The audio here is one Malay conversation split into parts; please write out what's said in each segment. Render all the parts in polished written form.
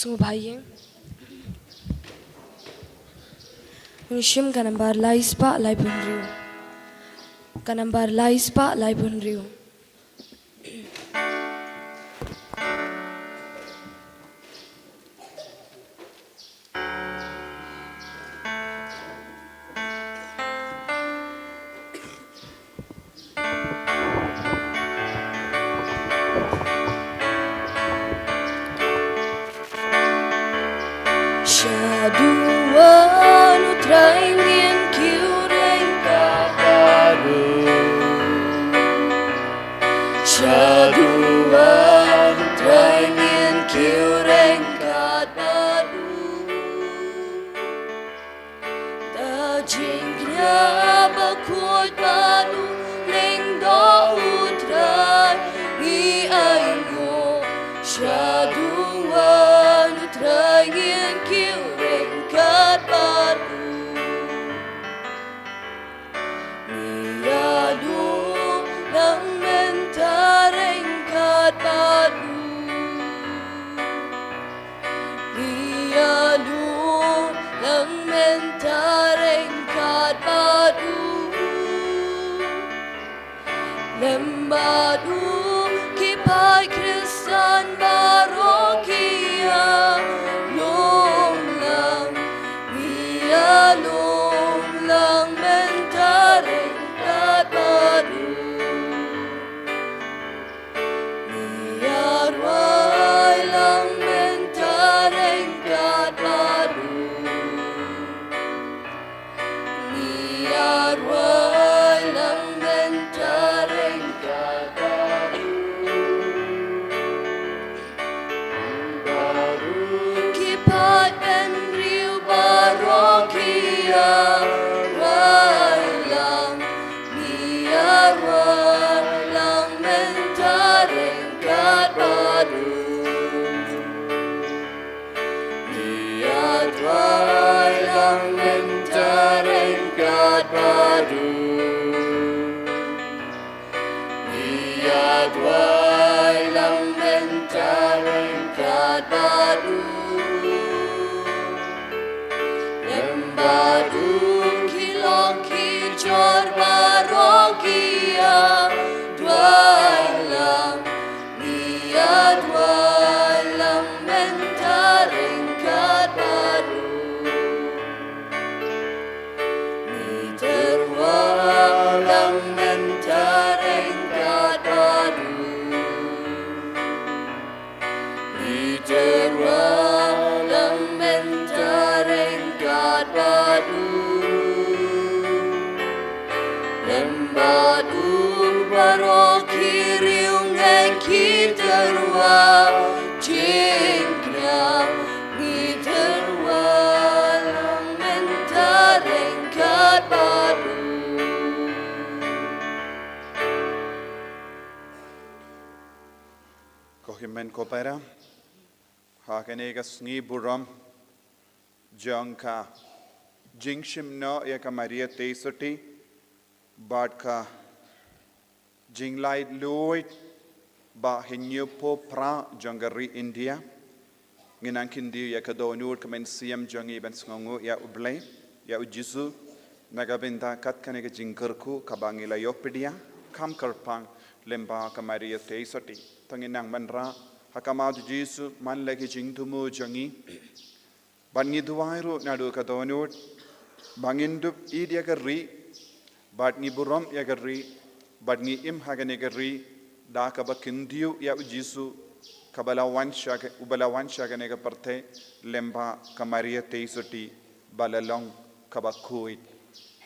Semua bayi. Ngishim kanambar lais pa lai bunriu. Kanambar lais pa lai bunriu. Shaduan utraingin kiureng kabaru. Shaduan utraingin kiureng kabaru. Dajingnya bakut baru lengdo utrai ni aingo. Shaduan utraingin kiureng kabaru. Niadu nang mentareng kabaru. Niadu nang mentareng kabaru. Lembadu kipai Kristan barokia long lang niya long lang mentareng kabaru. Niya ruay lang mentareng kabaru. Niya ruay lang mentareng kabaru. Kipat benriu barokia ruay lang niya ruay lang mentareng kabaru. Niya ruay lang mentareng kabaru. Niya ruay lang mentareng kabaru. Lembadu kilok kijor barokia duay lang niya duay lang mentareng kabaru. Ni terwa lang mentareng kabaru. Ni terwa lang mentareng kabaru. Lembadu baroki riung ang kiterwa jingkra. Ni terwa lang mentareng kabaru. Kohimen kopera, hakenegas ngi buram, jangka, jingshim no yaka Maria Tesoti, badka, jinglai luit, ba hinyupo pra jangari India, nginankindi yaka donur kamen siam jangi ben sngongu ya ublay, ya ujisu, nagabinda kat kanega jingkerku kabangila yopedia, kam karpang lemba ka Maria Tesoti. Tanginang manra hakamadu Jesu man lagi jingtumu jangi bangi duwairu nadu kadonut bangindup id yagarri badni buram yagarri badni im hagane garri da kabakindiu ya Jesu kabalawan shagane ga parte lemba ka Maria Tesoti balalong kabakuit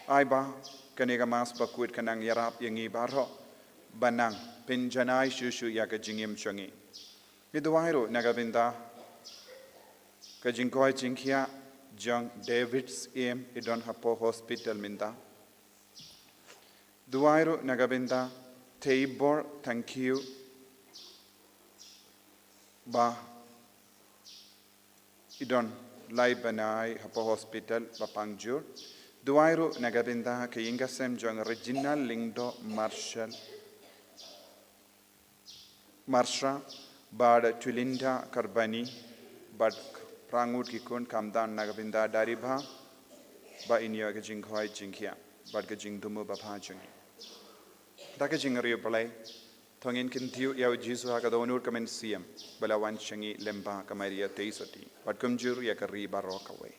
aiba kanega mas bakuit kanang yarap yangi barho banang penjanai shushu ya ka jingim changi iduwairo nagabinda ka jingkoi jingkia jang David's em idon hapo hospital minda duwairo nagabinda Tabor thank you ba idon lai banai hapo hospital bapangjur duwairo nagabinda ka ingasem jang Regina Lingdo Marsha Bada Tulinda Karbani but prangut ki kun kamdan nagabinda dari ba inya ke jing khoi jing khia but ke jing dumu ba pha jing da ke jing ri balai thongin kin thiu ya jisu ha ka donur kamen siam bala wan changi lemba kamaria teisati but kum juru ya ka ri baro ka we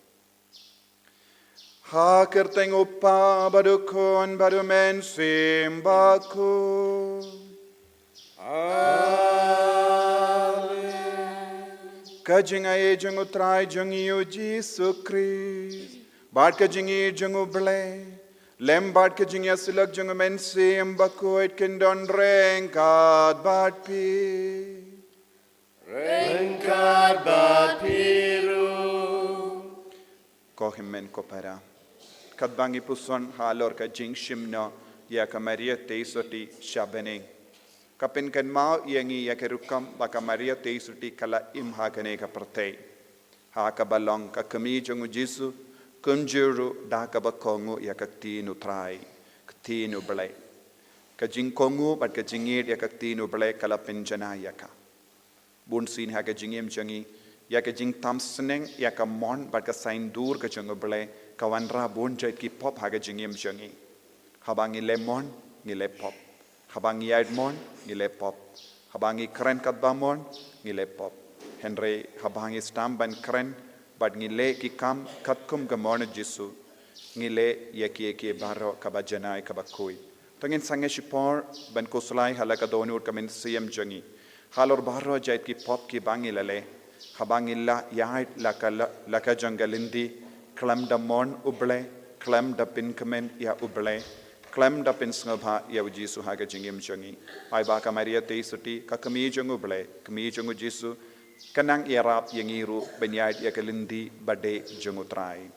ha kerteng upa badukon badumen sim baku Kajing ay jung utray jung yu Jisu Christ. Bad kajing i jung uble. Lem bad kajing yasilak jung mensi embakuit kindon rengkat bad pi. Rengkat bad piru. Ko himmen ko para. Kadbangi puson halor kajing shimno ya kamaria teisoti shabene. Kapin kan mau yangi ya kerukam baka Maria teisuti kala imha kane ka pertei ha ka balong ka kami jongu Jisu kunjuru da ka bakongu ya ka tinu trai tinu belai ka jingkongu bat ka jingir ya ka tinu belai kala penjana ya ka bun sin ha ka jingim jangi ya ka jing tamsneng ya ka mon bat ka sain dur ka jongu belai ka wanra bun jait ki pop ha ka jingim jangi habangi lemon ni le pop Habangi Edmon, ngile pop. Habangi kren kadbamon, ngile pop. Henry habangi stamban kren, but ngile ki kam katkum gamon Jisu. Ngile yaki baro kabajanai kabakui. Tangin sange shipor ban kusulai halaka donur kamin siyam jangi. Halor baro jait ki pop ki bangi lale. Habangi la yait laka jangalindi. Klam damon uble, klam da pin kamen ya uble. Klem da pin snobha ya Jisu ha ga jingim jangi ai ba ka Maria teisuti ka kami jangu ble kami jangu Jisu kanang irap yangiru benyait ya kalindi bade jangu trai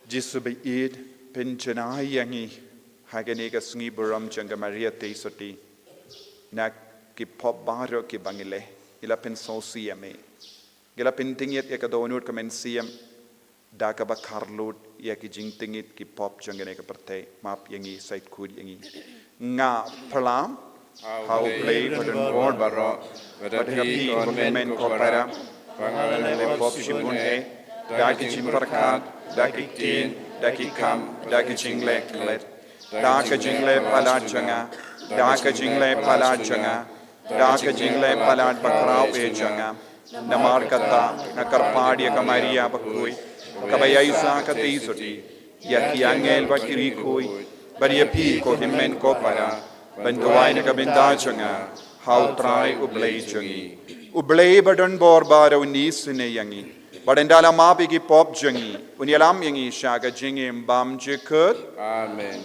Jisu be id pin janai yangi ha ga ne ga sngi buram janga Maria teisuti na ki pop baro ki bangile ila pin sosia me Gila pintingit ya kadonut kamen siam da ka bakarlut ya ki jingtingit ki pop jangane ka pertai map yangi sait kud yangi nga palam how play padon bor baro badapi konmen ko para pangalan le pop shibun he da ki jimparkat da ki tin da ki kam da ki jingle klet da ka jingle pala janga da ka jingle pala janga da ka jingle pala bakrao pe janga Namar kata nakarpadia ka Maria bakui kabayaysa ka teisuti ya ki angel bakiri koi baria pi ko himmen ko para banduai na kabindachanga how try ublay jangi ublay badon bor bara unisine yangi badendala mapi ki pop jangi unyalam yangi shaga jingi mbam jikut Amen.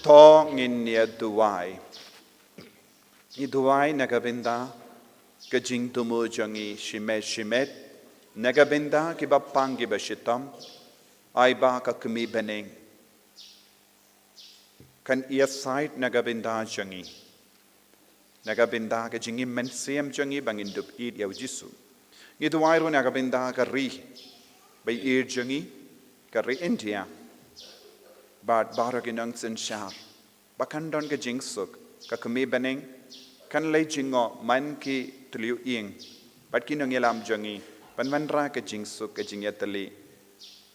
to nginia duai. I duai nagabinda ka jing tumu jangi shimet nagabinda ki bapang ki bashitam ay ba ka kumi beneng kan ia side nagabinda jangi nagabinda ka jingi mensiam jangi bangin dup id yaw jisu i duai ro nagabinda ka ri bay ir jangi ka ri India But baraginang sin shar. Bakandon ke jingsuk. Ka kumi beneng. Kan lay jingo man ki tuliu ing. But ki nang yalam jangi. Pan manra ke jingsuk ke jingyatali.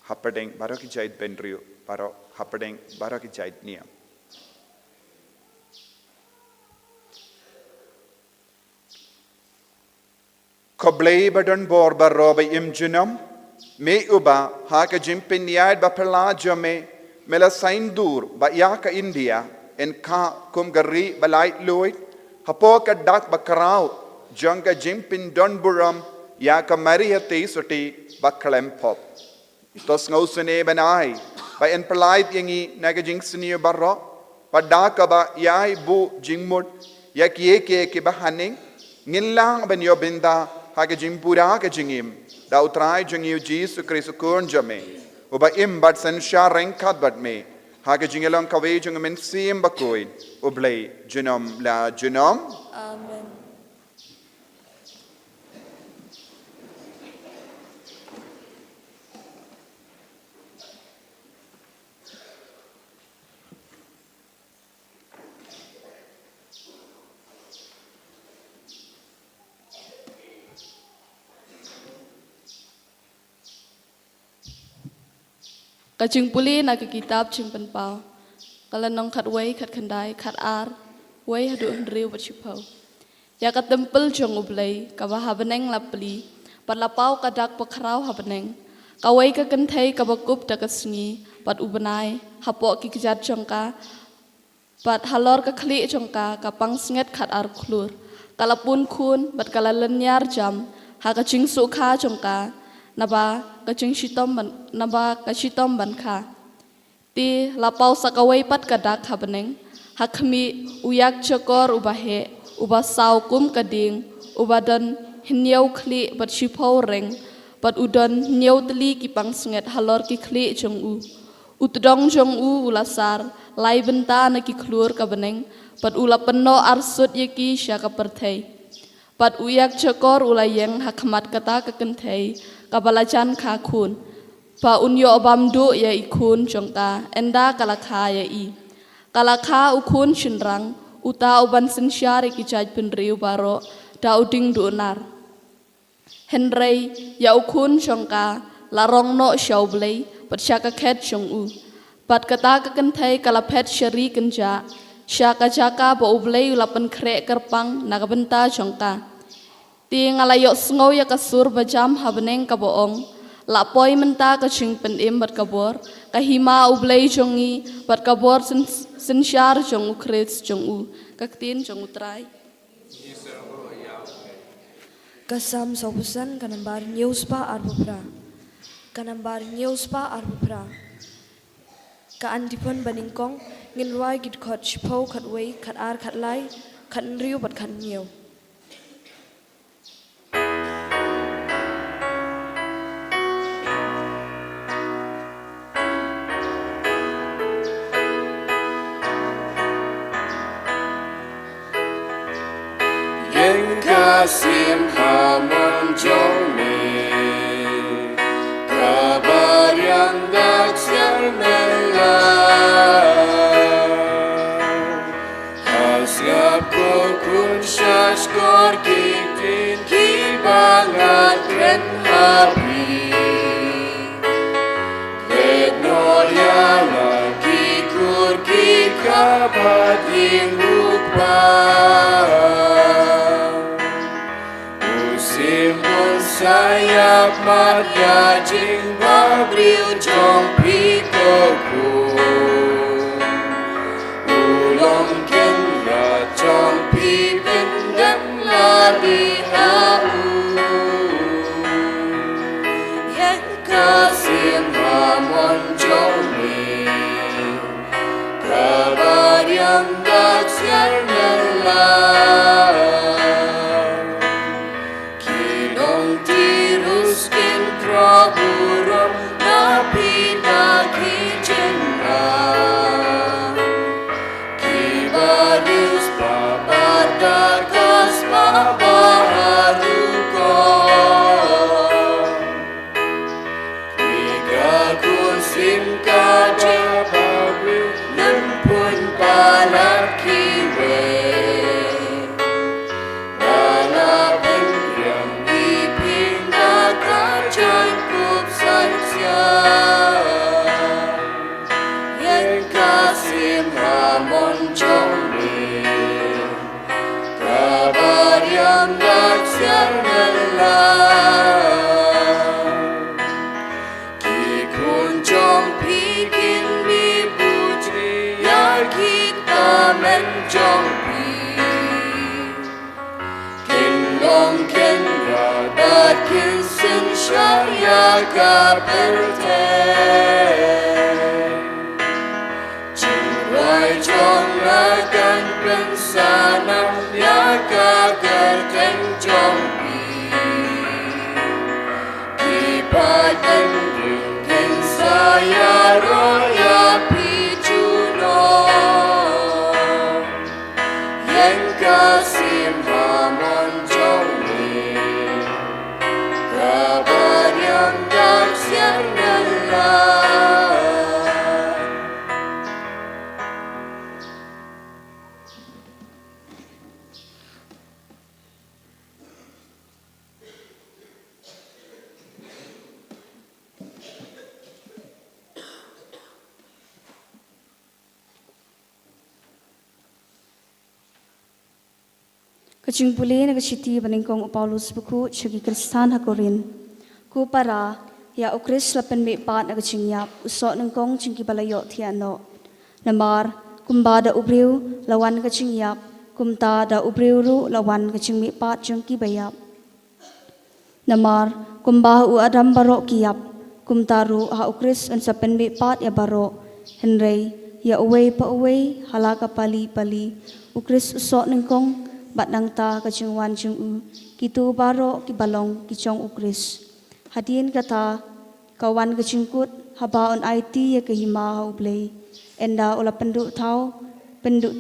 Hapadeng baraki jait benriu. Baro hapadeng baraki jait niya. Koblei badon bor baro bay imjunam. Me uba ha ke jimpin yad bapala jame. Mela saindur ba ya ka India en ka kum gari balai luit hapo ka dak bakarau jang ka jimpin don buram ya ka maria te soti baklem pop tos ngausene banai ba en palait yangi naga jingsni barro pa dak ba yai bu jingmut ya ke ba haning ngilang ban yo binda ha ka jimpura ka jingim da utrai jingiu Jesus Christ kun jame Uba imbat sen shareng kadbat me. Haga jingelang kawe jung men sim bakoin. Ublay junom la junom. Amen. Kajing puli na kitab chimpan pau. Kala nong khat wei khat khandai khat ar wei hadu hendriu bachipau. Ya ka tempel jong ublay ka ba habaneng lapli pat lapau ka dak pakrau habaneng. Ka wei ka kenthei ka bakup dakasngi pat ubanai hapo ki kijat jongka pat halor ka khli jongka ka pangsnget khat ar klur. Kala pun khun bat kala lenyar jam ha ka ching su kha jongka naba kaching shitom ban kha ti lapau sakawai pat kadak habaneng hakmi uyak chakor ubahe uba sau kum kading ubadan hinyau khli bat shipau reng bat udan nyau tli ki pangsnget halor ki khli jong u utdong jong u ulasar lai benta na ki klur kabaneng bat ula penno arsut yaki syaka perthei pat uyak chakor ulayeng hakmat kata kekenthei kabalajan kha khun pa unyo abamdu ya ikun jongta enda kalakha ya I kalakha ukun shinrang uta uban sinsyari ki jaj penriu baro da uding dunar henrei ya ukun jongka larong no shaublei pat syaka khet jong u pat kata kekenthai kalaphet syari kenja syaka jaka ba ublei ulapan kre kerpang nagabenta jongka ti ngalayok sngow ya kasur bajam habaneng kaboong lapoi menta ka chingpen im bat kabor kahima ublei jongi bat kabor sinsyar jong ukris jong u kaktin jong utrai Kasam sobusan kanambar nyuspa arbupra. Kanambar nyuspa arbupra. Ka andipon baningkong nginwai git khot chpau khat wei khat ar khat lai khat riu bat khat nyew. Kasim hamon jomi kabar yang dasyar melah hasyap kun syashkor kitin kibangat kren habi Kednor yala kikur kikabat ingukbah Simbol sayap marga jing babriu jong pikoku Ulong kendra jong pipin dan lari hau Yang kasim hamon jomi yang daksyanelah Kinong tiruskin kraburam napi nakijenah Kibarius papardakas papaharuko Krigakun simkaja babil nempun palat kiwe Balapan yang dipindahkan cukup saja Yang kasih hamon jombi Kabar yang daksyanelah Kikun jompikin mi putri Ya kita menjompi Kinong kenra dat kinsen syaya kaperte Jiwai jong lagan pensanam Ya kagerteng jompi Kipatan kin saya roya pijuno Yang kasih hamon jombi Kabar yang daksyanelah Kacing puli na kaciti baningkong Paulus buku syagi Kristan hakorin. Ku para ya ukris lapan mepat na kacing yap usok nengkong cingki balayo tiano. Namar kumbada ubriu lawan kacing yap kumta da ubriu ru lawan kacing mepat jengki bayap. Namar kumbah u adam barok kiyap kumtaru ha ukris an sapan mepat ya barok. Henry ya uway pa uway halaka pali ukris usok nengkong bat nang ta kacing wan jung u kitu baro ki balong ki chong ukris hadien kata kawan kacing kut haba on IT ya kehima hau play enda ola penduk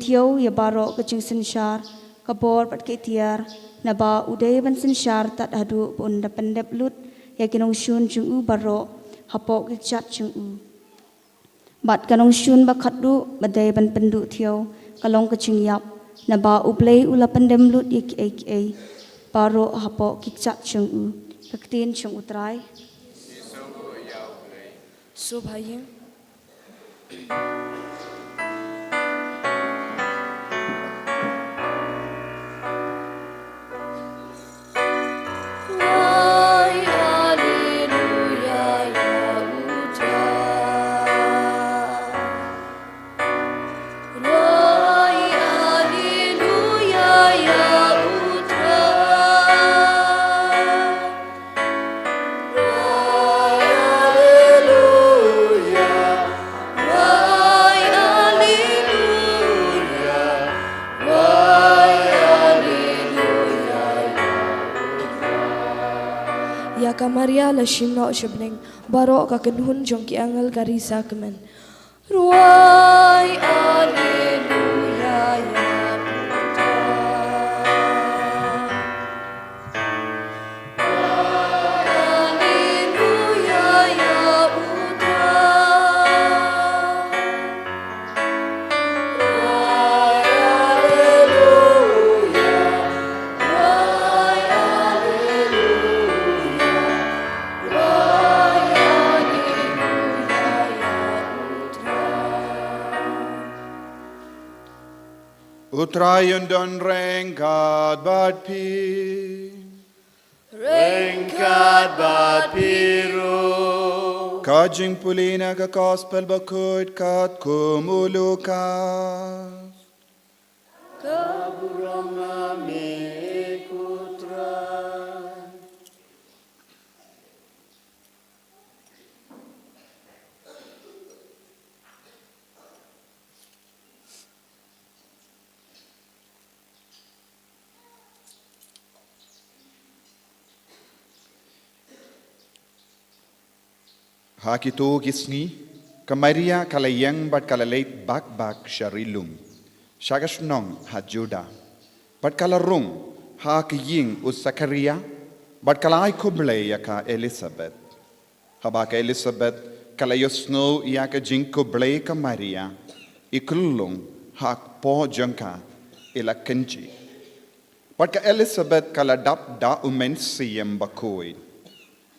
tiau ya baro kacing sensyar kabor pat ke tiar naba udai ban sensyar tat hadu pun da pendep lut ya kinong shun jung u baro hapok ki chat jung u bat kanong shun ba khatdu badai ban penduk tiau kalong kacing yap Naba uplay ula pandem lut ik paro hapo kikcak chung u kaktin chung utray So bhaiyan Why hallelujah ya utra Why hallelujah ya utra Why hallelujah Why hallelujah Why hallelujah Ya ka Maria la shimno shibling barok ka kenhun jongki angal garisa kemen Ruai Alleluia ya putra Alleluia ya putra Ruai Alleluia Ruai Alleluia Ruai Alleluia ya putra Utrayon don rengkat bat pi Rengkat bat piru Kajing pulina ka gospel bakut kat kumulukas Kaburang ame putra Hakitu gisni kamaria kalayang bat kalalait bak sharilum. Shagashnong hajuda. Bat kalarung hakiying usakaria bat kalai kuble yaka Elizabeth. Habaka Elizabeth kalayosno yaka jing kuble ka Maria. Ikulung hak po jangka ila kenji. Bat ka Elizabeth kaladap da umensiyem bakoi.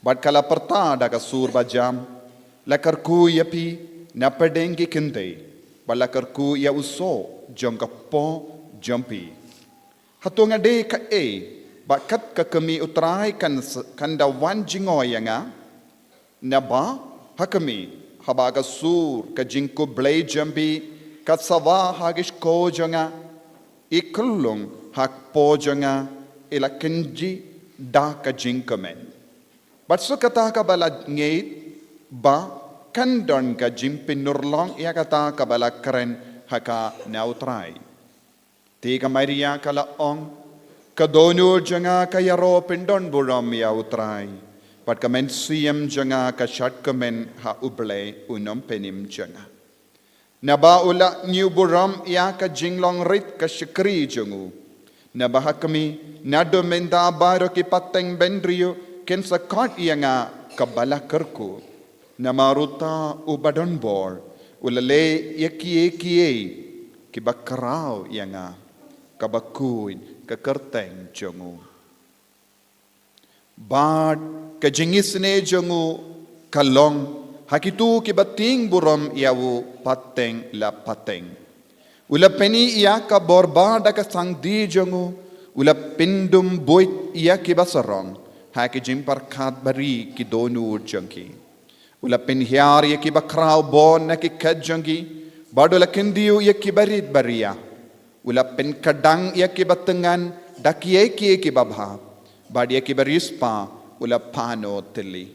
Bat kala perta da ka surba jam. Lakarku yapi napadengi kente. Balakarku ya uso jangka po jampi. Hatunga de ka bakat ka kami utrai kan da wan jingoy nga. Naba hakami habaga sur ka jingko blay jampi ka sawa hagish ko janga. Ikulung hak po janga ila kenji da ka jingkamen. Bat sukata ka bala ngait ba kandon ka jimpin nurlong iya kata ka bala keren haka nautrai. Tiga Maria kala ong kadonur janga ka yaro pindon buram ya utrai. Bat kamen siyam janga ka shat kamen ha uble unom penim janga. Naba ula new buram iya ka jinglong rit ka shikri jangu. Naba hakami nado menda baro ki pateng bendrio ken sakat iya nga kabala kerku. Namaruta ubadon bor ulale yakie kibakarao iya nga kabakuin kakerteng jangu. Bad kajingisne jangu kalong hakitu kibating buram yawu pateng la pateng. Ula peni iya ka borbada ka sangdi jangu ula pindum boit iya kibasarong hakijim parkat bari ki donur jangki. Ula penhiar iya kibakrao bon na ki kadjangi badola kendiu iya kibarit baria. Ula pen kadang ia kibatengan dakie kibabha badia kibarispa ula pano teli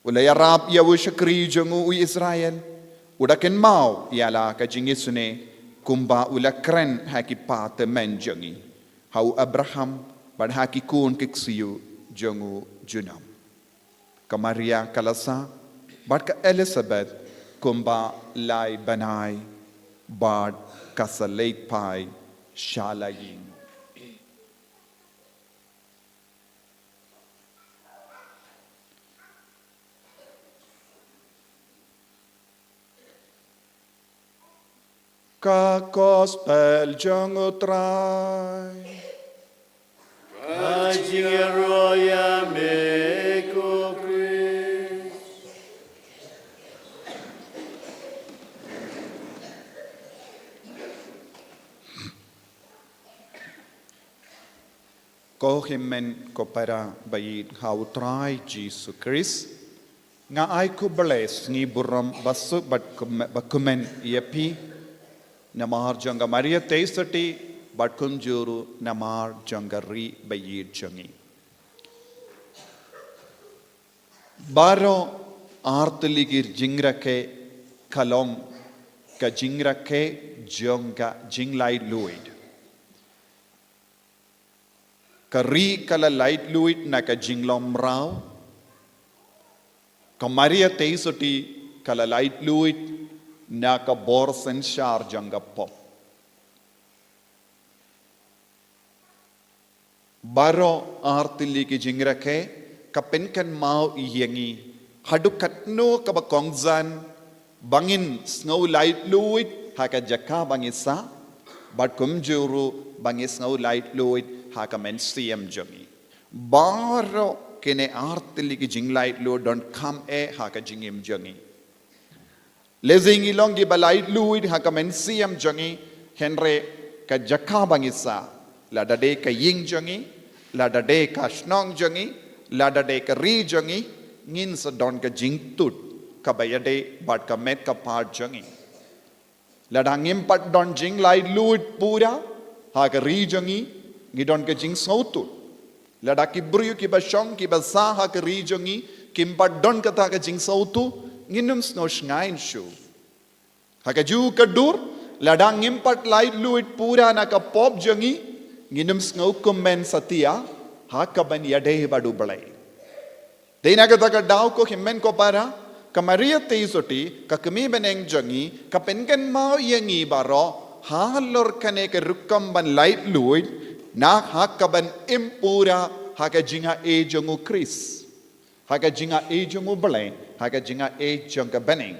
ula yarap ia ushakri jangu u Israel uda ken mau iala ka jingisune kumba ula kren haki pate men jangi hau Abraham bad haki kun kiksiu jangu junam ka Maria kalasa bad ka Elizabeth kumba lai banai bad kasalait pai shalayin. Ka gospel jang utrai Kajingeroya meko Christ. ko himmen ko para bayit hautrai Jesus Christ nga ay ko bless ni buram basu bakumen yapi namar janga Maria teisati batkum juru namar jangari bayit jangi baro artligir jingrake kalong ka jingrake jonga jinglai luid Kari kala light luit na ka jinglom rao. Ka Maria teisoti kala light luit na ka borsen shar janga pop. Baro artili ki jingrake ka penkan mau iyangi. Hadu katno ka ba kongzan bangin snow light luit haka jaka bangisa. Bat kumjuru bangis snow light luit haka men siyam jangi. Baro kene artili ki jinglait lo don't come haka jingim jangi. Lezing ilong gi balait luid haka men siyam jangi henre ka jaka bangisa la dade ka ying jangi la dade ka snong jangi la dade ka ri jangi ngin sa don ka jing tut ka bayade bat ka met ka part jangi. La dangim pat don jinglait luid pura haka ri jangi Gidon ke jing sautu. Lada kibruyu ki bashong ki basaha ke rijongi kimpat don kata ke jing sautu nginum snow shngain shu. Haka ju kadur lada ngimpat light luit pura na ka pop jongi nginum snow kummen satia haka ban yade badu balai. Dena kata ka daw ko himmen ko para ka Maria teisoti ka kami beneng jangi ka penken mau yangi baro halor kane ka rukam ban light luid nak hakaban impura haka jinga e jangu Chris haka jinga e jangu bele haka jinga e janga beneng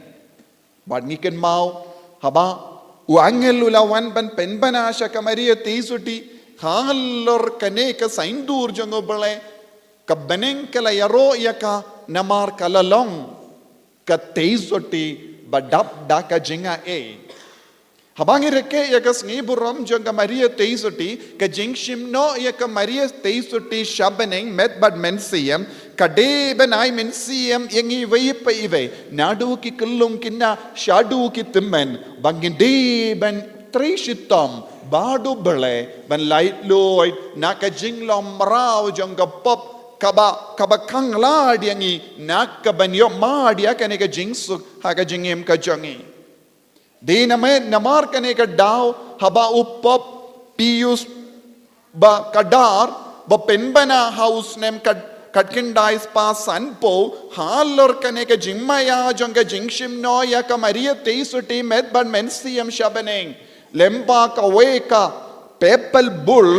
bad ngiken mau haba Uangel ulawan ban penbanasha ka Maria teisoti halor kane ka saindur jango bale ka beneng kala yaro yaka namar kala long ka teisoti badap da ka jinga e habangi reke yaka sniburam janga Maria teisoti ka jingshim no yaka Maria teisoti shabeneng met bad mensiam kade benai mensiam yangi vei pa ive nadu ki kullung kinna shadu ki timmen bangin de ben trishitam badu bele ban light loid naka jinglom rao janga pop kaba kangla diangi naka ban yo ma dia kane ka jingsu haka jingem ka jangi de name namar kane ka daw haba uppop pius ba kadar ba penbana house nem Katkindais pa sanpo halor kane ka jimmaya jonga jingshim no ya ka Maria teisoti med ban mensiam shabeneng lempa ka weka pepel bull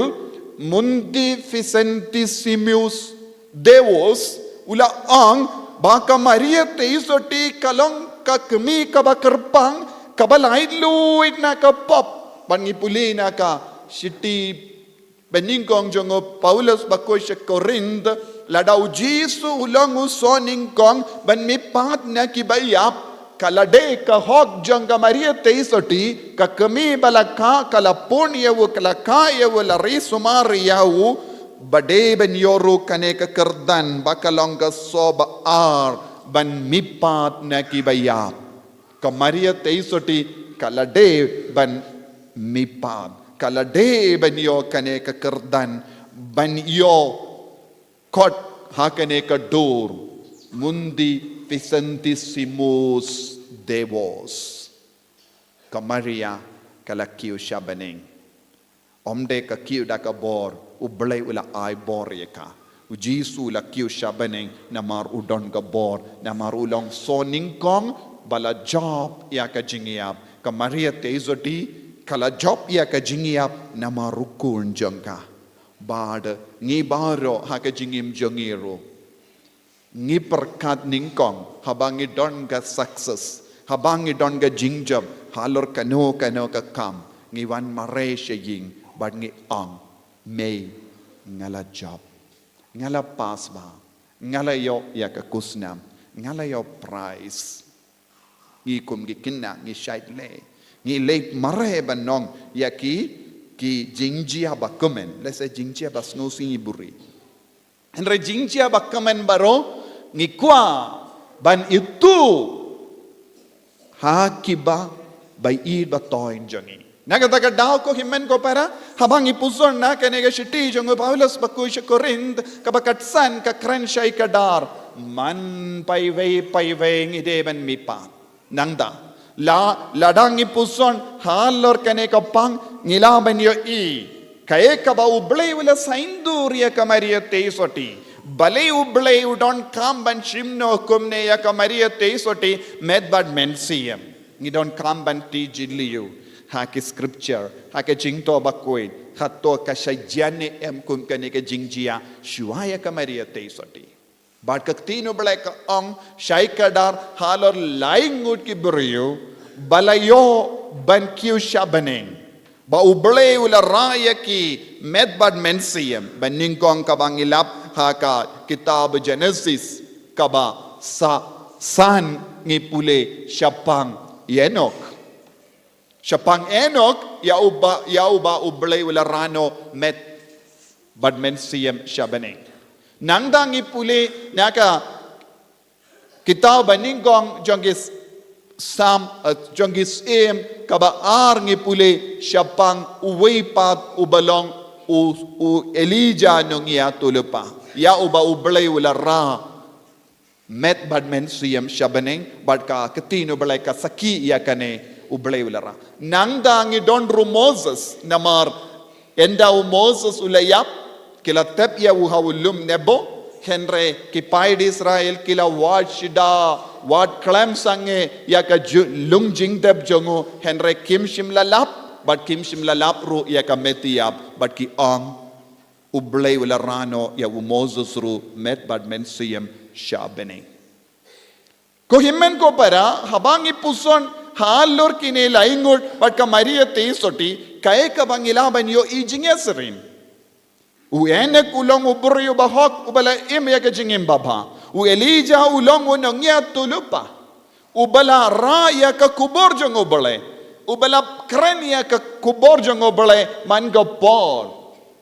mundi ficentissimus devos ula ang baka Maria teisoti kalong ka kemi ka bakerpang kabalait luit na ka pop pangipuli na ka shiti beningkong jongo Paulus bakoy sa Corinth ladau Jisu ulang usoning kong ban mipat na kibayap kalade ka hog janga Maria teisoti ka kami balaka kalapun yawu kalaka yawu lari sumari yawu bade ben yoru kane ka kerdan bakalong ka soba ar ban mipat na kibayap ka Maria teisoti kalade ban mipat kalade ban yo kane ka kerdan ban yo kot hakane ka dor mundi ficentissimus devos ka Maria kala kiu shabaneng omde ka kiu da ka bor ublay ula ay bor yeka u Jisu la kiu shabaneng namar udon ka bor namar ulong soning kong bala job ya ka jingiap ka Maria teizoti kala job ya ka jingiap namar rukun jangka bad ngi baro haka jingim jongiro ngi perkat ningkong habangi don ga success habangi don ga jingjam halor kano ka kam ngi wan mare sheying bad ngi ang may ngala job ngala pas ba ngala yo ya ka kusnam ngala yo price ngi kum gi kinna ngi shait le ngi late mare banong ya ki jingjia bakamen let's say jingjia basno singi buri andre jingjia bakamen baro ngikwa ban itu hakiba by id batoin jangi nagata daw ko himen ko para habang ipuson na kanega shiti jongo Paulus bakush Corinth kabakatsan ka krenshai kadar man paive ngide ban mipa nangda ladang ipuson halor kane ka pang ngilaban yo i kaye ka ba ublay wala saindur ya ka Maria teisoti balay ublay udon kam ban shimno kumne ya ka Maria teisoti med bad mensiam ngi don kam ban ti jiliu ha ki scripture ha ke jingto bakoy khatto ka shajane em kum kane ka jingjia shuaya ka Maria teisoti bad kaktino balay ka ang shay kadar halor laing ut ki buriyo balayo ban kiu shabaneng ba ublay ula raya ki medbad mensiam ban ningkong kabangilap haka kitab Genesis kaba sa san ngipule syapang Enok yauba ublay ula rano met bad mensiam shabaneng nangdang ipuli naka kitab ningkong jongis sam jongis kaba ar ngipuli syapang uweipat ubalong u Elijah nung ya tulupa ya uba ublay wala ra met bad mensiam shabaneng bad ka ketino balay ka saki ya kane ublay wala ra nangdang idon ru Moses namar enda Moses ulayap kila tep ya uhawulum nebo henre ki paid Israel kila washida wat klem sange ya ka lung jing deb jongo henre kim shim lalap but kim shim lalap ru ya ka metiap but ki ang ublay wala rano ya u Moses ru met but men siyem shabene ko himmen ko para habang ipuson halor kine laingot but ka Maria te soti kay ka bangila banyo ijingesrin u enek ulong ubrio bahok ubala im ya ka jingim baba u Elijah ulong unong ya tulupa ubala ra ya ka kubor jong ubale ubala kren ya ka kubor jong ubale man go por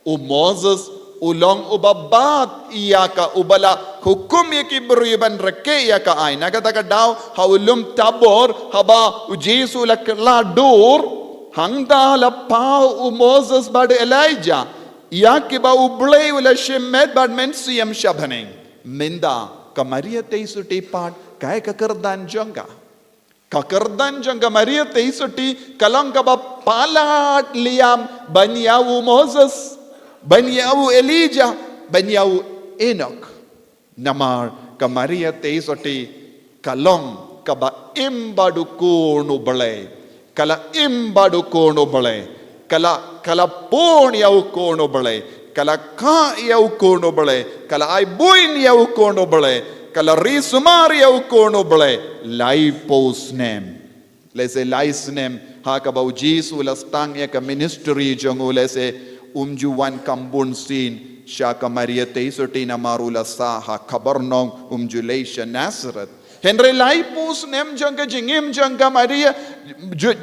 u Moses ulong ubabat iya ka ubala hukum ya ki beriban reke ya ka ay nakataka daw haulum tabor haba u Jesu la dur hangda la pau u Moses bad Elijah ya ki ba ublay wala shemet bad men siyam shabhaning minda ka Maria te suti pat kay kakardan janga Maria te suti kalang ka ba palat liam banyawu Moses banyawu Elijah banyawu Enoch namar ka Maria te suti kalong ka ba imbadu kono bale kala imbadu kono bale kala pon yaw kono bale kala ka yaw kono bale kala ay buin yaw kono bale kala risumar yaw kono bale lai pos nem lese lais nem ha ka ba Jesus lastang ya ka ministry jongo lese umjuwan kambun sin sha ka Maria te soti na marula sa ha kabarnong umjuleisha Nazareth henre lai pos nem janga jingim janga Maria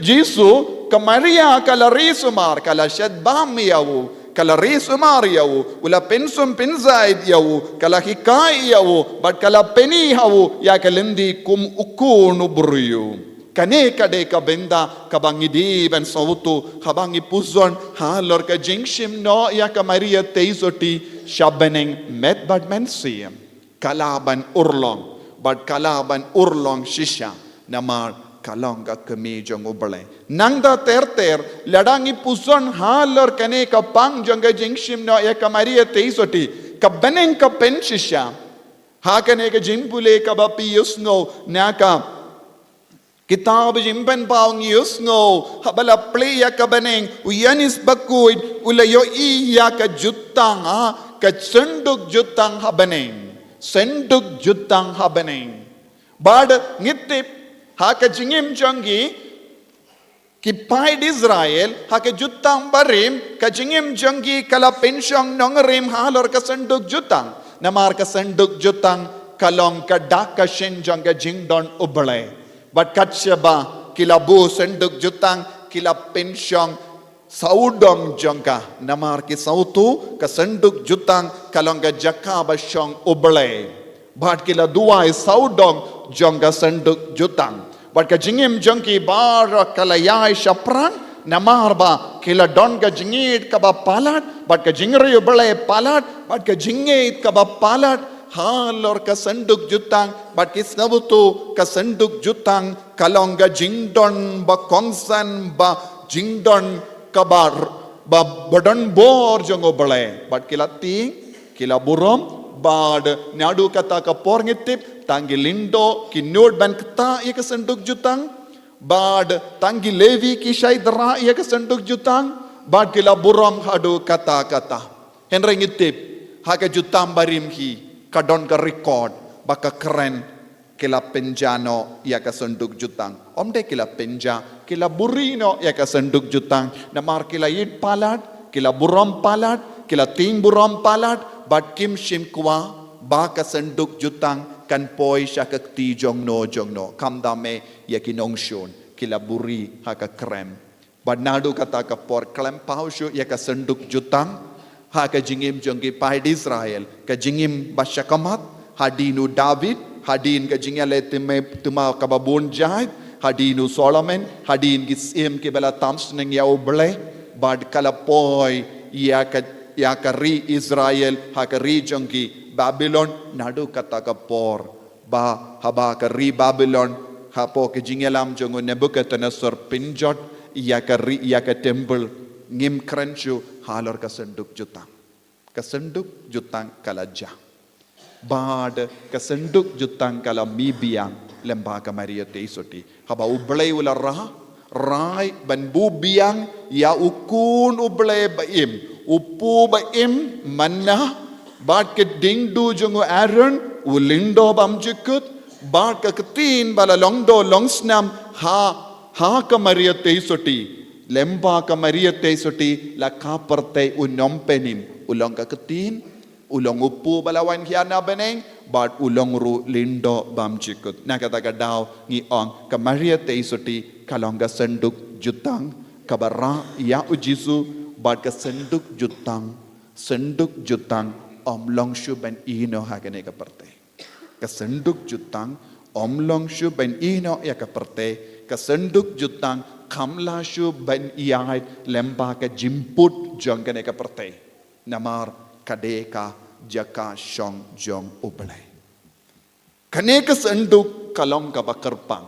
Jesus ka Maria kala risumar kala shadbam yaw kala risumar yaw wala pensum pinzaid yaw kala hikai yaw but kala peni haw ya kalindi kum ukunu buryu kane kade ka benda kabangidi ben sautu habangi puzon halor ka jingshim no ya ka Maria teisoti shabening met but men siem kalaban urlong but kalaban urlong shisha namar kalonga kami jong ubale nangda ter ladangi puson halor kane ka pang jonga jingshim no ya ka Maria teisoti ka beneng ka penshisha ha kane ka jimpule ka bapi yusno naka kitab jimpen paung yusno habala play ya ka beneng uyanis bakuid ulayo iya ka jutang ka senduk jutang habeneng senduk jutang habeneng bad ngitip ha ka jingim jangi ki paid Israel ha ka jutang barim ka jingim jangi kala pensyong nongarim halor ka senduk jutang namar ka senduk jutang kalong ka daka shin janga jingdon ubale but katshaba kila bu senduk jutang kila pensyong saudong janga namar ki sautu ka senduk jutang kalong ka jaka basyong ubale but kila duai saudong janga senduk jutang but ka jingim jangki bar kalayai shaprang namar ba kila don ka jingit ka ba palat but ka jingri ubale palat but ka jingit ka ba palat halor ka senduk jutang but ki sabutu ka senduk jutang kalong ka jingdon ba kongsan ba jingdon ka ba badon bor jongo bale but kila ting kila burom bad nadu kata ka por ngitip tangi lindo ki nod ban kata ya ka senduk jutang bad tangi levi ki shaidra ya ka senduk jutang bad kila burom hadu kata henre ngitip ha ka jutang barim hi kadon ka record baka keren kila penjano ya ka senduk jutang omde kila penja kila burino ya ka senduk jutang namar kila yid palat kila burom palat kila ting burom palat but kim shim kwa ba ka senduk jutang kan poi sha ka ti jong no kamdame ya kinongshon kila buri ha ka krem but nadu kata ka por klem paushu ya ka senduk jutang ha ka jingim jongi paid Israel ka jingim basyakamat hadinu David hadin ka jingale tuma ka babun jahid hadinu Solomon hadin gisim ke bala tamsning ya oble bad kala poi ya ka ri Israel ha ka ri jongi Babylon nadu kata ka por ba haba ka ri Babylon ha po ke jingelam jongo Nebuchadnezzar pinjot ya ka temple ngim krenchu halor ka senduk jutang kalaja bad kasenduk jutang kala mibiang lembaga Maria Teisoti haba ublay ula rai ban bubiang ya ukun ublay baim upu baim manna bad ke dingdu jungu Aaron ulindo bamjikut bad ka ketin bala longdo longsnam ha ka Maria Teisoti lemba ka Maria Teisoti la kaperte unompenim ulong ka ketin ulong upu balawan hiana beneng bad ulong ru lindo bamjikut nakata daw ngi ong ka Maria Teisoti kalong ka senduk jutang kabara ya ujisu bad ka senduk jutang omlong shu ben ino hagane ka parte ka senduk jutang omlong shu ben ino ya ka parte ka senduk jutang kamla shu ben iai lemba ka jimput jong kane ka parte namar kadeka jaka shong jong ublay kane ka senduk kalong ka bakarpang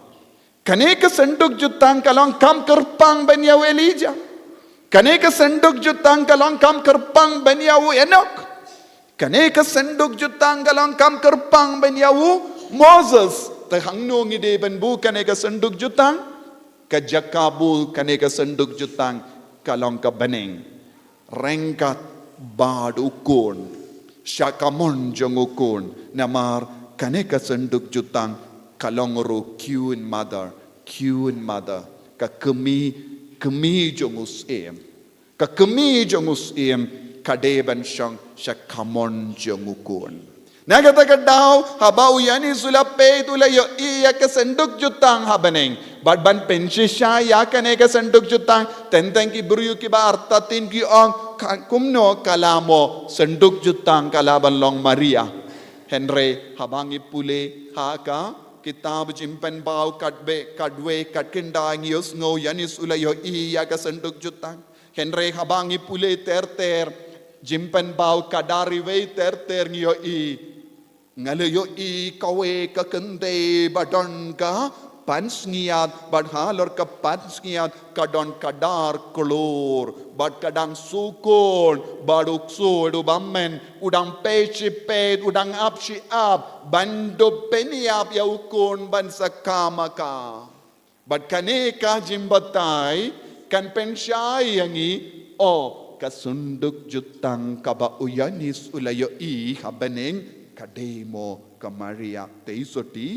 kane ka senduk jutang kalong kam kerpang ben yaw Elijah kane ka senduk jutang kalong kam kerpang ben yaw Enoch kane ka senduk jutang kalong kam kerpang ben yaw Moses te hangno ngi de ben bu kane ka senduk jutang ka jakabu kane ka senduk jutang kalong ka beneng rengkat bad ukun syakamon jong ukun namar kane ka senduk jutang kalong ru kiun mother ka kemi jong usem ka kemi jong usem kadeban syang syakamon jong ukun nagata daw habau yani sulape tulayo iya ka senduk jutang habaneng badban pensisya ya kane ka senduk jutang tenteng ki buriu ki ba artatin ki ong kumno kalamo senduk jutang kalaban long Maria Henry habangi pule haka kitab jimpen bau kadwe katkenda ngios ngo yanis ulayo iya ka senduk jutang Henry habangi pule ter jimpen bau kadari we ter ngio ngalayo kawe ka kende badon ka pansngiat badhalor ka pansngiat kadon kadar kolor bad kadang sukon badukso edu bammen udang pechipet udang apsi ap bando peniap ya ukon ban sakama ka bad kaneka jimbatai kan pensyai yangi kasunduk jutang kaba uyanis ulayo habaneng kademo ka Maria Teisoti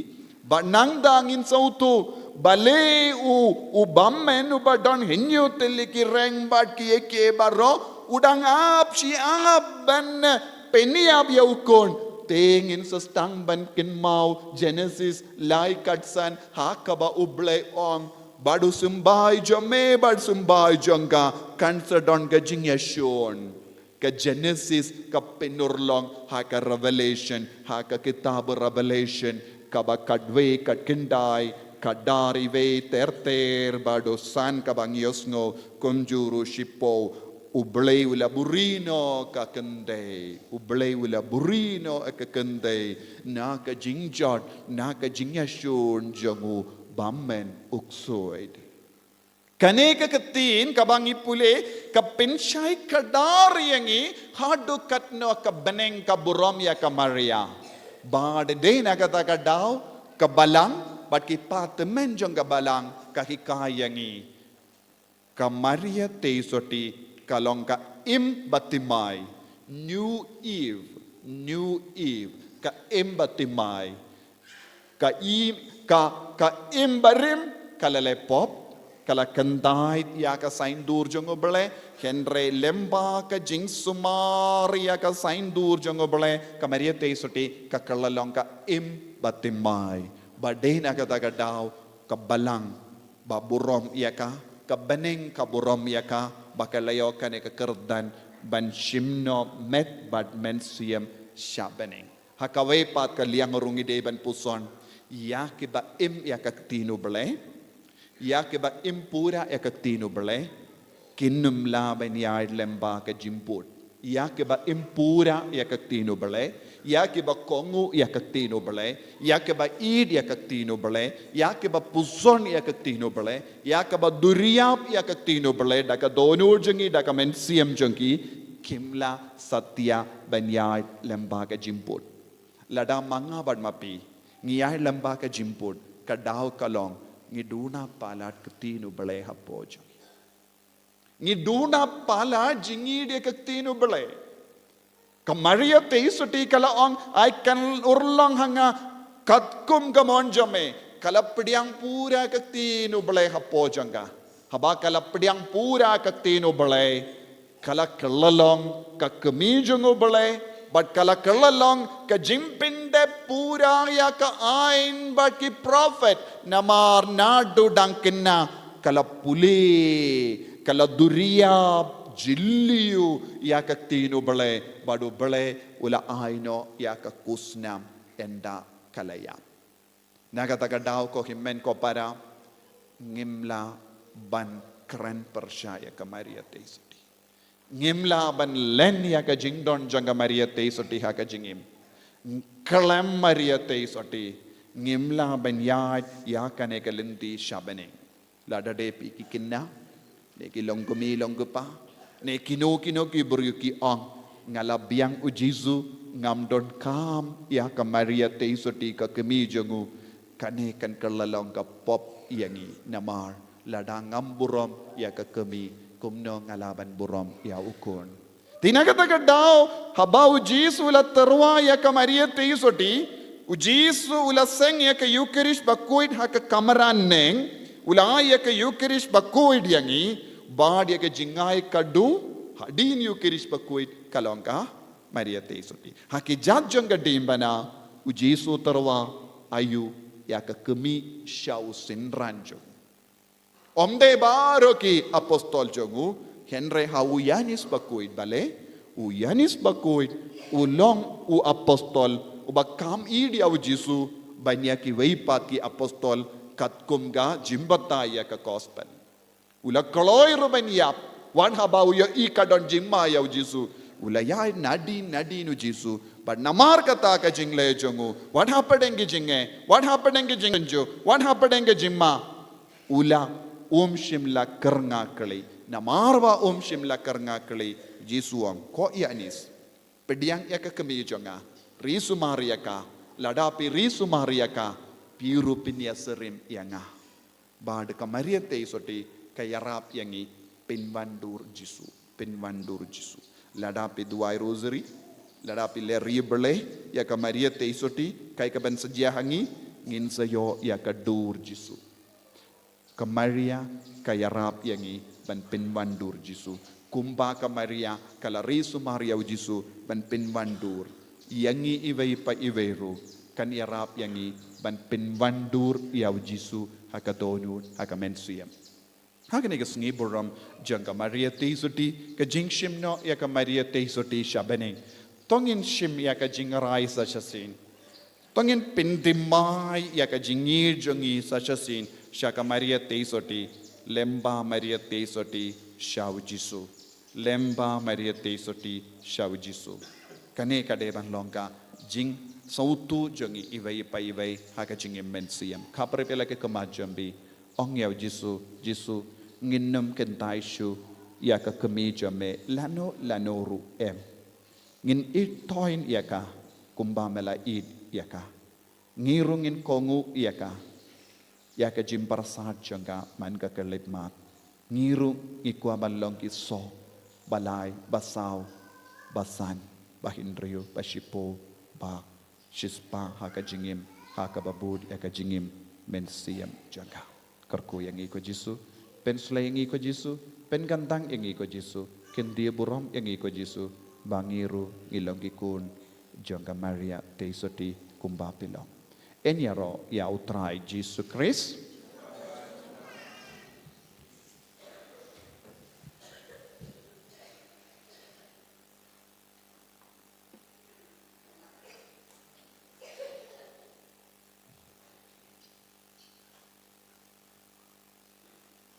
banang dangin sautu bale u bammen u badon hinyo teliki reng bad ki ke baro udang ap si ap ban peniab ya ukon tengin sastang ban kin mau Genesis lai katsan hakaba uble ong badu sumbai jome bad sumbai jongga cancer don gajing yashon ka Genesis ka pinurlong ha ka Revelation ha ka kitab Revelation ka ba kadwe katkindai kadari ve ter bado san ka bangyosngo konjuru shipo ublay ula burino ka kende ublay ula burino ka kende na ka jingjot na ka jingyashon jangu bammen uksoid kane ka katin kabangi pule ka pensyai kadari yangi hadu katno ka beneng ka burom ya ka Maria bad de na kata ka daw ka balang bat ki patemen jong ka balang ka hikayangi ka Maria Teisoti kalong ka im batimai new Eve ka im batimai ka im barim kalalepop kala kandait ya ka sain dur jongo bele henre lemba ka jing sumar ya ka sain dur jongo bele ka Maria Teisoti ka kalalong ka im batimai badena ka taga daw ka balang baburom ya ka beneng ka burom ya ka bakalayo ka ne ka kerdan ban shimno met bad men siem shabeneng hakawe pat ka liang rungi de ban puson ya ki ba im ya ka tinu bele ya ke ba impura ya kaktino bele kinum la ben ya lemba ka jimput ya ke ba impura ya kaktino bele ya ke ba kongu ya kaktino bele ya ke ba id ya kaktino bele ya ke ba puson ya kaktino bele ya ke ba duriap ya kaktino bele da ka donur jengi da ka mensiam jengi kimla satya ben ya lemba ka jimput lada manga bad mapi ngiyai lamba ka jimput ka daw kalong ngiduna palat ketinu bale hapojo ngiduna pala jingi de ketinu bale ka Maria teisuti kala ong ai kan urlang hanga katkum gamonjame kalapdiang pura ketinu bale hapojanga haba kalapdiang pura ketinu bale kala kelalong ka kemijungu bale but kala kelalong ka jimpinde pura ya ka ain but ki prophet namar nadu dangkina kala puli kala duria jilliu ya ka tinu bale badu bale ula aino ya ka kusnam enda kalaya nagataga daw ko himmen ko para ngimla ban kren persyaya ka Maria teisuti ngimla ban len ya ka jingdon janga Maria teisuti ha ka jingim kalam Maria teisuti ngimla ban ya ka ne kalinti shabane lada de pi kikinna ne kilong pa ne kino ki buryuki ong ngalabiang ujizu ngamdon kam ya ka Maria teisuti ka kemi jangu kane kan kalalong ka pop yangi namar lada ngamburom ya ka kemi kumno ngalaban burom ya ukon tinagataga daw haba ujisu la terwa ya ka Maria teisuti ujisu ula seng ya ka Eucharist bakuit ha ka kamaran neng ula ya ka Eucharist bakuit yangi bad ya ka jingai kadu hadin Eucharist bakuit kalongka Maria teisuti haki jajanga dimbana ujisu terwa ayu ya ka kemi shau sinranjo omde baro ki apostol jogu Henry hauyanis bakuit bale uyanis bakuit ulong u apostol ubakam idi au Jisu banya ki weipat ki apostol katkumga jimbata ya ka gospel ula kloy ruben yap wan habau ya ikadon jimma ya Jisu ula ya nadi nu Jisu but namar kata ka jingle jongu what happened jinge jinjo what happened jimma ula shimla karnga kali namarwa shimla karnga kali Jisuang ko ianis pediang ya ka kemi jonga risu maria ka ladapi risu maria ka piru pinya serim yanga bad ka Maria teisoti kayarap yangi pinwandur Jisu ladapi duai rosary ladapi le ribele ya ka Maria teisoti kay ka ban sejahangi ngin sayo ya ka dur Jisu ka Maria kayarap yangi ban pinwandur Jisu kumba ka Maria kala risu Maria Jisu ban pinwandur yangi iway pa iwayro kan yarap yangi ban pinwandur yaw Jisu hakadonun hakamensiyam hakane ka sngiburam janga Maria teisuti ka jingshim no ya ka Maria teisuti shabaneng tongin shim ya ka jingarai sa shasin tongin pindimai ya ka jingir jongi sa shasin Shaka Maria teisoti lemba Maria teisoti shaw Jisu lemba Maria teisoti shaw Jisu kane kadeban longka jing sautu jongi iway pa iway haka jing immensiam kapre pela ke kamajambi ong yaw Jisu nginnum kentai shu ya ka kamijame lano ru em ngin itoin ya ka kumba mela id ya ka ngirungin kongu ya ka ya ka jimpar saat jangka man ka kelitmat ngiru ngikwa balong ki so balay basaw basan bahindriyo basipo ba shispa haka jingim haka babud ya ka jingim mensiyam jangka karku yang iko Jisu pen slay yang iko Jisu pen gantang yang iko Jisu kendi burom yang iko Jisu bangiru ngilong kikun jangka Maria teisoti kumbapilong Enyaro ya utrai Jesus Christ.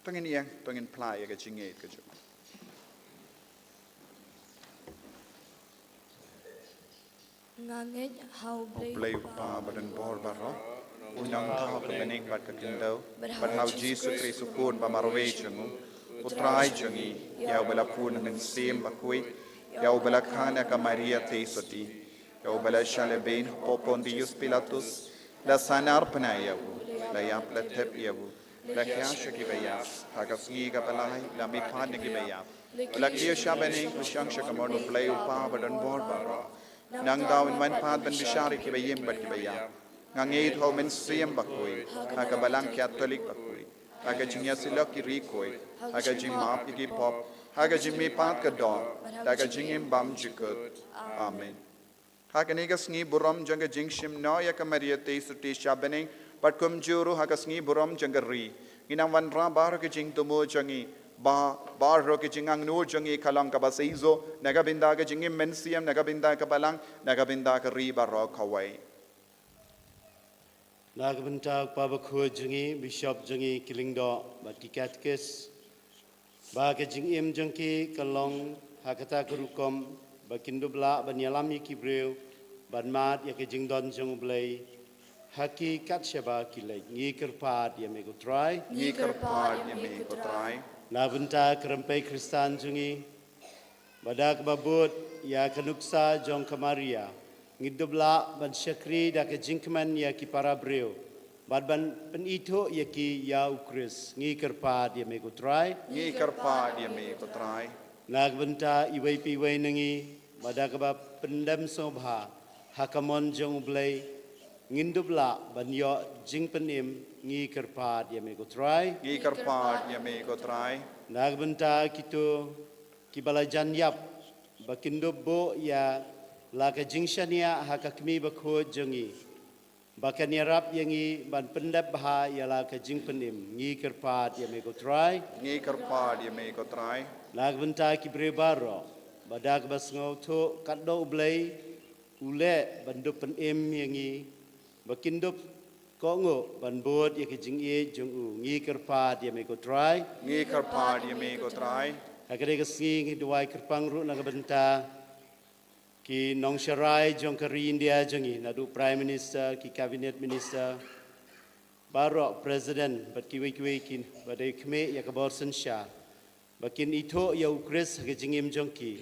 Tengin yang tengin play ke jingit ke jom. Ngangej hau Play pa badan bor baro. Unang tao ka bening bat ka kindaw. Bat hau Jesus Christ ukun pa marway jangu. Utray jangi. Yaw bala pun ng sim bakui. Yaw bala kana ka Maria teisoti. Yo balasha le bin Pontius Pilatus, la sanar penayawu, la yap la tep yawu, la kasha gibaya, hagasgi gapalai, la mipan gibaya, la kia shabani, ushang shakamonu play upa, but on board barra. Nang daw in man pad ban bishari kibayim bat kibaya. Nang eid ho men siyam bakui, hagabalang Catholic bakui, hagajimya silok irikoi, hagajim map igi pop, hagajimi pat kadon, hagajimim bam jikut. Amen. Haganigas ni buram janga jingshim no yakamaria te suti shabaning, but kum juru hagasni buram jangari. Ginang wan ra bar ke jing tumu jangi, bar ro ke jingang nur jangi kalang kabasizo, nagabinda ke jingim mensiam, nagabinda ke balang, nagabinda ke riba ro kawai. Nagbentak Pabaku Jungi, Bishop Jungi, Kilingdo, Baki Katkis, Baka Jingim Junki, Kalong, Hakata Kurukom, Bakindubla, Banyalami Kibril, Banmat, Yakijingdon Junglay, Haki Katshaba Kilay, Nikerpad, Yamego Try, Nikerpad Yamego Try, Nabunta Krampe Kristan Jungi, Badak Babut, Yakanuksa, John Kamaria, Ngidubla ban syakri da ke jingkman ya ki para breu. Bad ban penito ya ki ya ukris. Ngi kerpa dia me ko try. Ngi kerpa dia me ko try. Nagbenta iwai piwai nangi. Badak ba pendam sobha. Hakamon jong blay. Ngindubla ban yo jingpenim. Ngi kerpa dia me ko try. Ngi kerpa dia me ko try. Nagbenta kito kibalajan yap. Bakindubbo ya Laka jingshania hakakmi bakho jangi. Bakanya rap yangi ban pendap baha ya laka jingpenim. Ngi kerpat ya meko try. Ngi kerpat ya meko try. Lag benta ki brebaro. Badak basngau to kaddo ublay. Ule bandup penem yangi. Bakindup kongo ban bod ya ki jingi jungu. Ngi kerpat ya meko try. Ngi kerpat ya meko try. Hakade kesingi duai kerpang ru naga benta. Ki Nong Sharai jong kari India jongi nadu Prime Minister ki Cabinet Minister Barok President bat ki wei kin badai kme ya kaborsen sha bakin ito ya ukris ke jingim jongki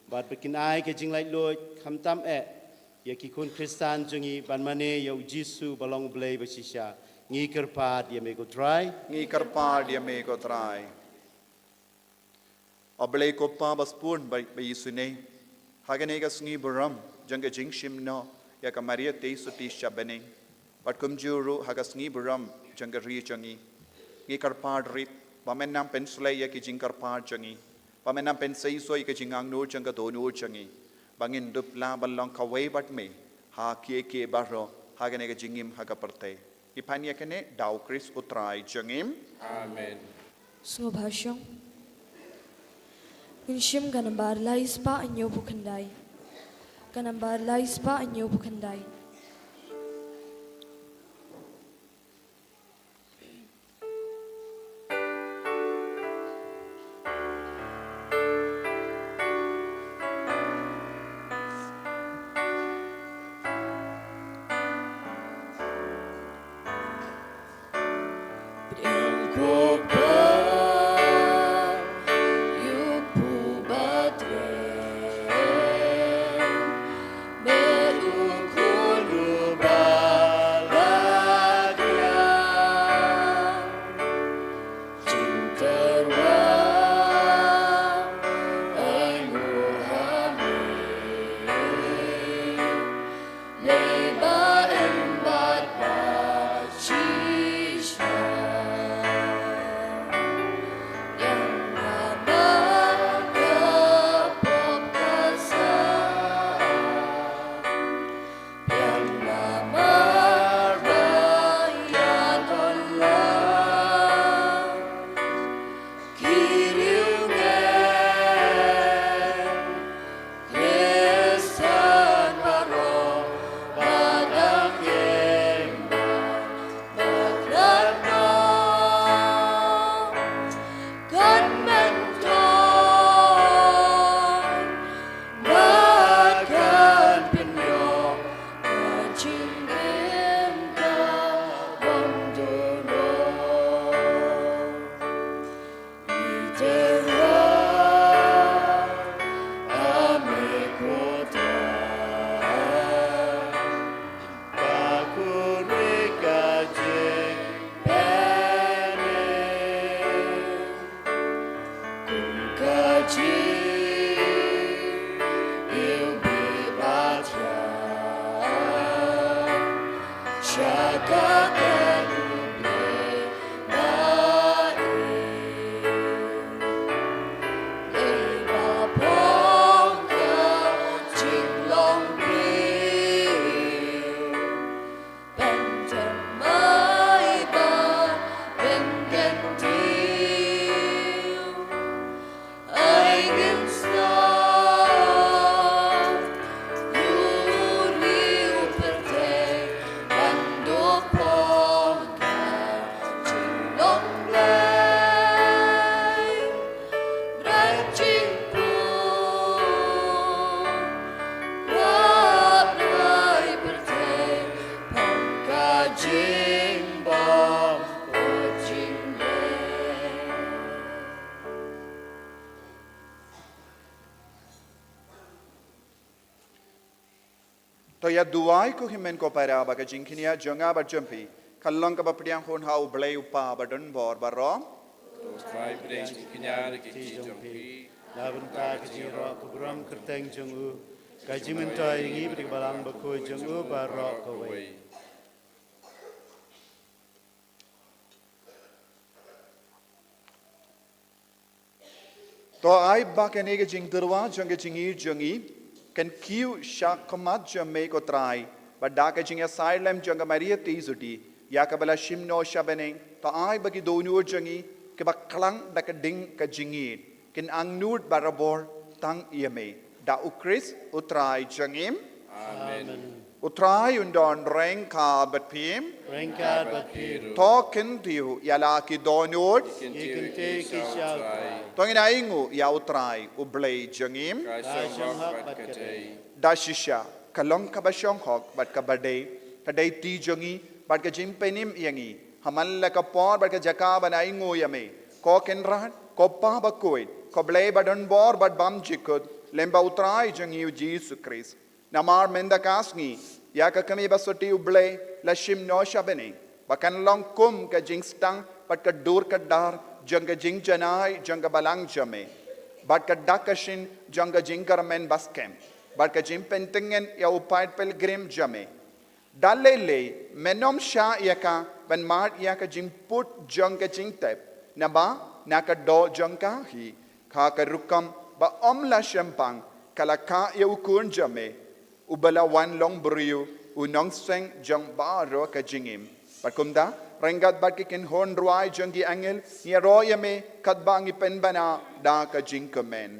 bat bakin ai ke jing lai lo khamtam ya ki kun Kristan jongi ban mane ya Jisu balong blai basisha ngi kerpa dia me go try ngi kerpa dia me go try ablai ko pa baspun bai Yisune Haganigas ngi buram janga jingshim no ya kamaria te suti shabaning but kumjuru hagas ngi buram janga ri jangi ngi karpad rit pamenam penslay ya ki jing karpad jangi pamenam pensai so ya ki jingang no janga do no jangi bangin dupla balong kawai bat me ha ke baro haganiga jingim hagaparte ipanya kene daw kris utrai jangim amen so bhasyong Inshim ganambar laispa anyo bukandai. Ganambar laispa anyo bukandai. Beruku To ya duai ko himen ko para ba ka jingkinia jonga ba jumpi kalong ka ba priang hon hau blai upa ba don bor ba rom Try bring kinyar ki jompi. Laban ta ka jiro ko bram kerteng jongu ka jimentai ngi bri balang ba ko jongu ba ro ko wei To ai ba ka nege jing durwa jonga jingi jongi kan kiu sha kamat jamme ko trai ba da ka jinga silem jonga maria tizuti ya ka bala shimno shabane to ai ba ki donu jongi ke ba klang da ka ding ka jingi kin ang nud barabor tang yeme da ukris utrai jangim Amen. utrai undon reng ka bat pim Rengkat bat piru to kin tiu yala ki donod ikente ki shau tongin aingu ya utrai ublei jangim Kashang hak bat katay. da shisha kalong ka ba shong hok bat ka bade ka dai ti jongi bat ka jim penim yangi hamal la ka por bat ka jaka banai ngo yame ko ken ran ko pa ba koi ko blei badon bor bat bam jikut lemba utrai jongi Jesus Christ namar menda kasngi ya ka kami basoti ublei la shim no shabene bakan long kum ka jing stang bat ka dur ka dar janga jing janai janga balang jame bat ka dakashin janga jingar men baskem bat ka jim pentingen ya upait pilgrim jame dalele menom sha yaka ban mat yaka jim put janga jing tep naba naka do janga hi kha ka rukam ba omla shempang kala ka ya ukun jame ubala wan long buriu unong seng jang ba ro ka jingim bat kumda rengat bat ki kin hon ruai jangi angel ni royame katbangi penbana da ka jingkamen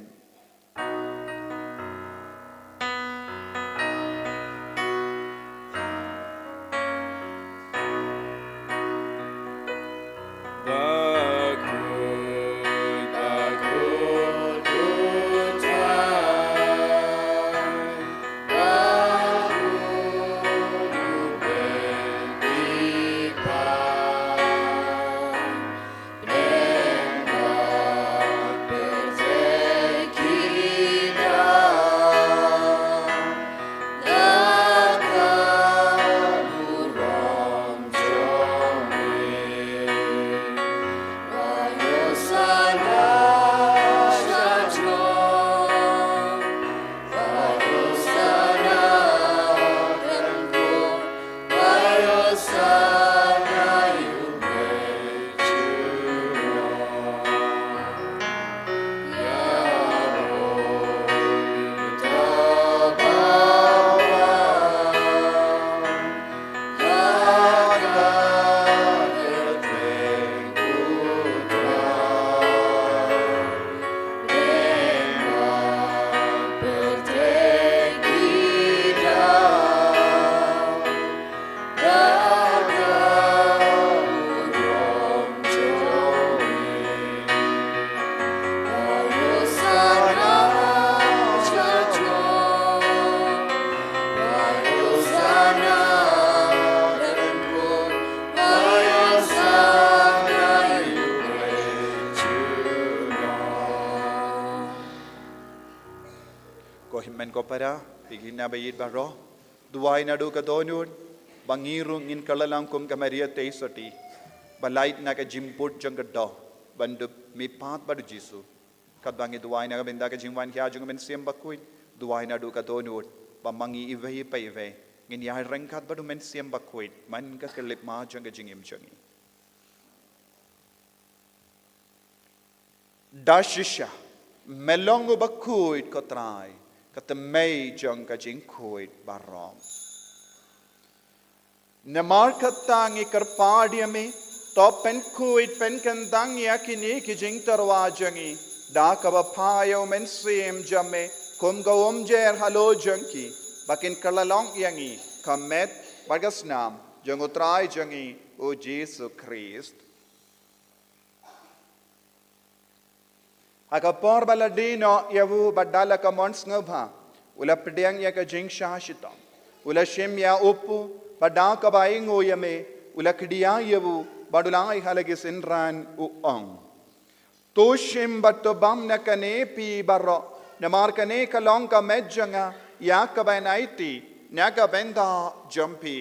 himen ko para pigina bayid baro duwai na do ka donun bangirung in kalalang kum ka Maria teisoti balait na ka jimput jang do bandu mi pat badu Jisu kat bangi duai na benda ka jingwan kya jung men siam bakui duai na du ka donut ba mangi ive pe ive ngin ya reng kat ba du men siam bakui man ka kelip ma jung ka jingim changi dashisha melongo bakui ko trai kat mei jung ka jing kui barom namar katangi karpadiame to pen kuit pen kandang yakini ki jing tarwa jangi da kaba payo men sim jame kum gawom jer halo jangi bakin kalalong yangi kamet bagas nam jangutrai jangi o Jesus Christ akapor baladino yavu badala ka mons ngabha ula pediang ya ka jing shashita ula shim ya upu pada ka baingo yame ula kdiya yavu badulai halagi sinran uong toshim batobam nakane pi barro namar kane kalong ka medjanga ya ka banaiti naga benda jampi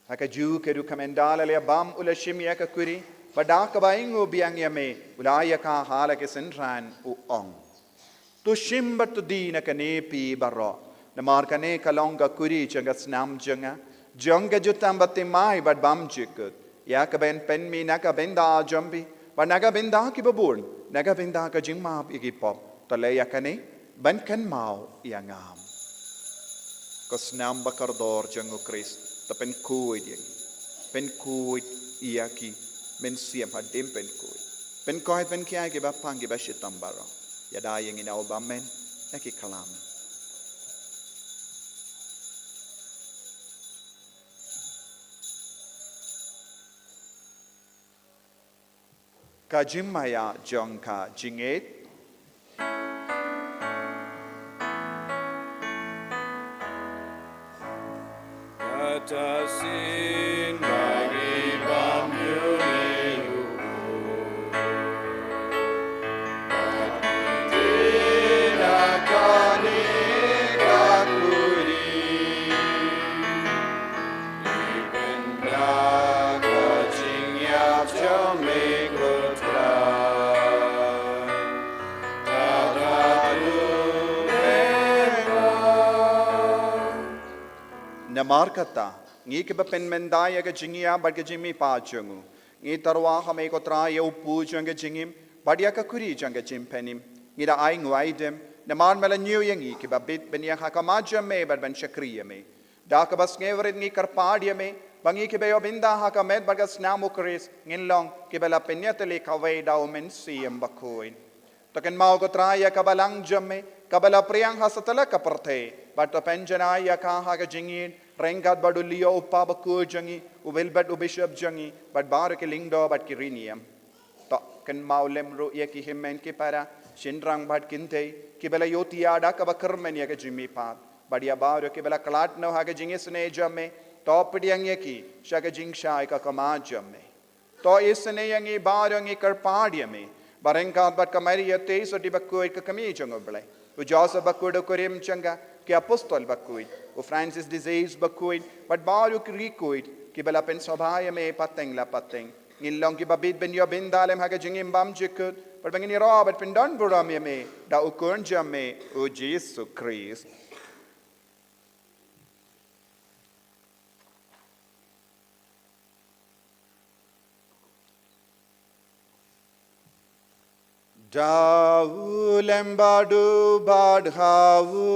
haka ju kedu kamendala le bam ula shimya ka kuri pada ka baingo biang yame ulaya ka hala ke senran uong to shimbat dina kane pi barro namar kane kalonga kuri janga snam janga jonga jutam batte mai bad bam jikut ya ka ben pen mi naka benda jambi ba naga benda ki babun naga benda ka jingma igi pop to le ya kane ban kan mau yangam ko snam bakardor jango Christ tapen kuit yang pen kuit iaki men siam hadim pen kuit pen koit pen kia ke bapang ke bashitam baro ya da yang ina obamen naki kalam kajimaya jongka jinget Atasin bagi bamyunilu Tidak kani kakuri Dipenda kacing yap jamik lutran Tadadu namar kata ngi ke pen mendaya ke jingia bad ke jimi pa chungu ngi tarwa hame ko tra ye upu chung ke jingim badia ka kuri chung ke jim penim ngi da ai ngwai dem namar mela new yangi ke babit ben ya ka majam me bad ban shakriya me da ka bas ngevret ngi karpadia me bangi ke beyo binda ha ka med bagas namu kris ngin long ke bela penyatele ka we da men siem bakoin taken mau ko tra ya ka balang jamme kabala priyang hasatala ka parthe but penjana ya ka ha ka jingin rengat badulio uppa baku jangi uvel bad ubishab jangi but bar ke lingdo but kiriniam to ken maulem ro ya ki himmen ke para shinrang bad kinte ki bela yotia da ka bakarmen ya ke jimi pat badia bar ke bela klat no ha ke jingi sne jamme to pdiang ya ki sha ke jing shai ka kama jamme to isne yangi bar yangi kar padiame barengat bad kamari ya te so di baku ka kami jango bele u joseph baku do korim changa que apostol bakuit o Francis disease bakuit but baru krikuit ki bela pen sobhaya me pateng la pateng ngilong ki babit ben yo ben dalem ha ke jingim bam jikut but bangini robert pen don buram me da ukun jamme o Jesus Christ Dau lembadu badhavu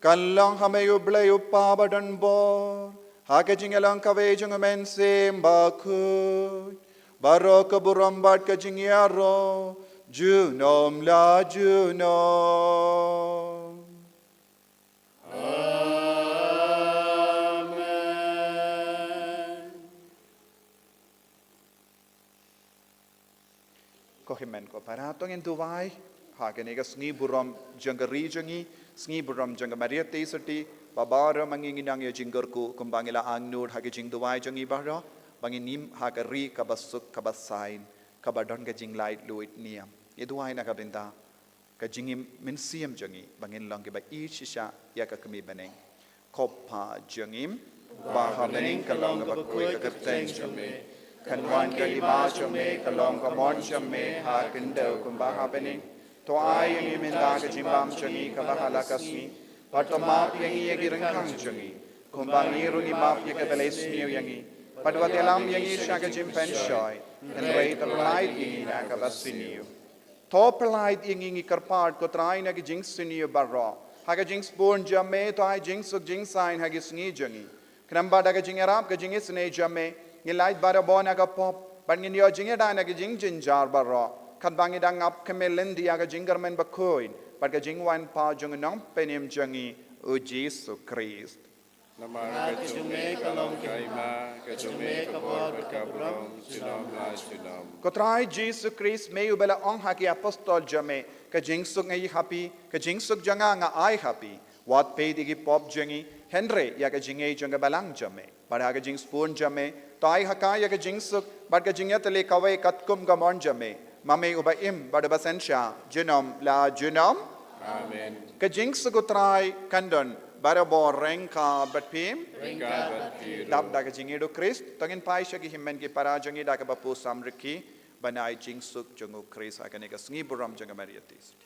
kallang hame uble uppa badan bor hake jingalang kave jung men sem baku barok buram bad ka jingyaro junom la junom Kohimen ko paratong in Dubai, hagenega sngi buram jangari jangi, sngi buram janga Maria Tesati, babara manginginang ya jinggerku kumbangila angnur hage jing Dubai jangi bahra, banginim hagari kabasuk kabasain, kabadon ga jing light luit niam. itu ay nakabinta ka jingim minsiam jangi bangin lang ke ba isha ya ka kami baneng kopha jangim ba ha baneng ka long ka koi ka teng jame kan wan ka iba jame ka long ka mon jame ha kindo kun ba ha baneng to ay yung iminda ka jimbam jangi ka ba halakasmi patama yangi ya girangkang jangi kun ba ngirung imap ya ka beles niyo yangi padwat elam yangi sya ka jimpen shoy en rei terlaid yangi na ka basiniyo to perlaid yangi karpart ko try na ki jinx siniyo barro haga jinx born jame to ay jinx uk jinx sign hagi sngi jangi knamba daga jingarap ka jingis ne jame ngilait bara bona ka pop bangin yo jingeda na ki jing jinjar barro kan bangi dang up kamelen dia ka jingarmen bakoin par ka jingwan pa jung nong penim jangi o Jesu Christ Nama kecume kalong kaima, kecume kabor berkabrom, sinom la sinom. Kotrai Jesu Christ may ubela ong haki apostol jame ka jingsuk ngai happy ka jingsuk janga nga ai happy wat pe digi pop jangi Henry ya ka jingai janga balang jame pada ka jings pun jame tai haka ya ka jingsuk bad ka jingya tele kawai katkum ka mon jame mame uba im bad basensha jinom la jinom Amen. ka jingsuk kotrai kandon barabo rengka batpim Ringka berkiru. dap da ka jingido Christ tangin pai sya ki himmen ki para jangi da ka bapu samriki banai jingsuk jungu Christ akan ka sngi buram janga mariatis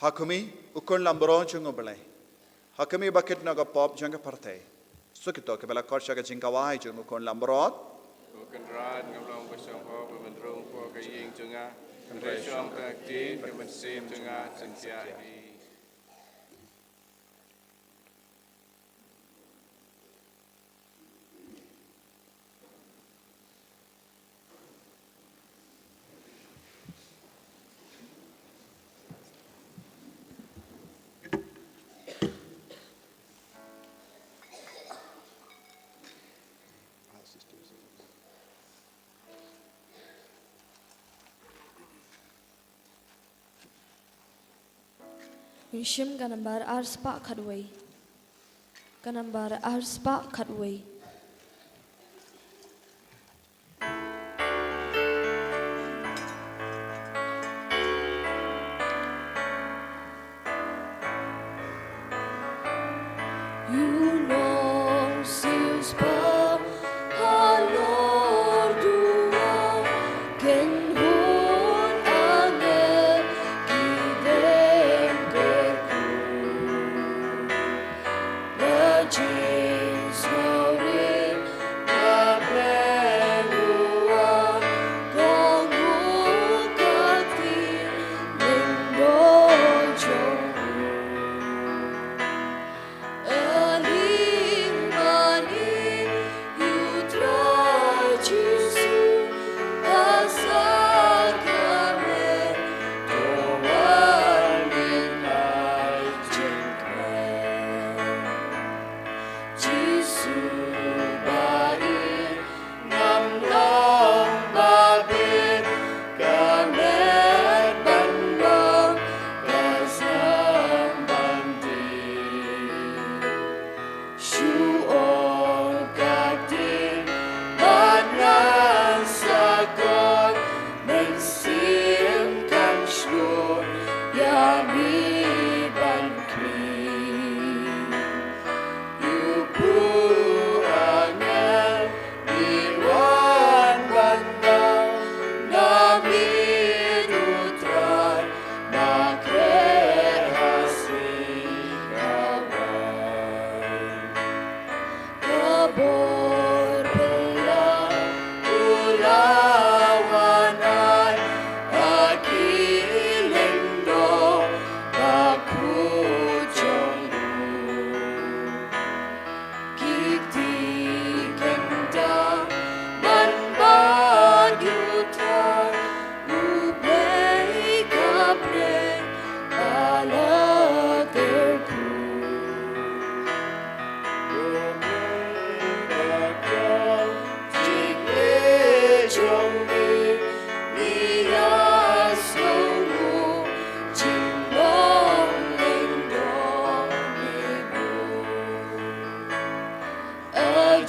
Hakumi ukon lambro jungo belai. Hakumi bakit naga pop janga partai. Sukito ke bela korsha ka jingkawai jungo ukon lambrot. Bukan rad ngamlong bersong ho bermendrung ho kaying junga. Bersong kakti bermensim junga sensiai. Yishim ganambar arspa kadway. Ganambar arspa kadway. You know, seems pa halor dua ken hun ane kidem keku the jeans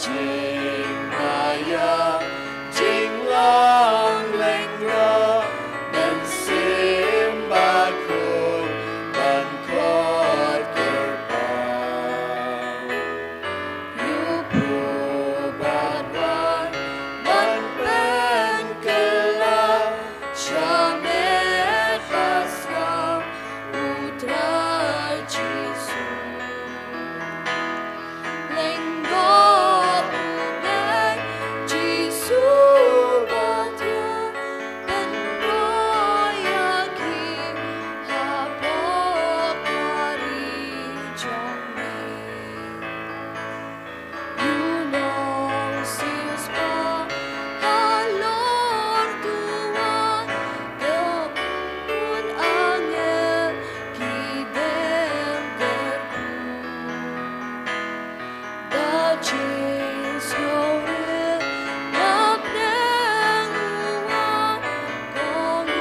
jing maya jing long leng ra dan sim ba khoi ban khot kerbau you pu bat wan ban ben kela shamet aslam putra Jesu lenggo unai Jesu batia ben roya ki hapokari jongmi Yunong sius pa halor tua Gapun angel kidem gerku Da jins yore nap neng uwa kongu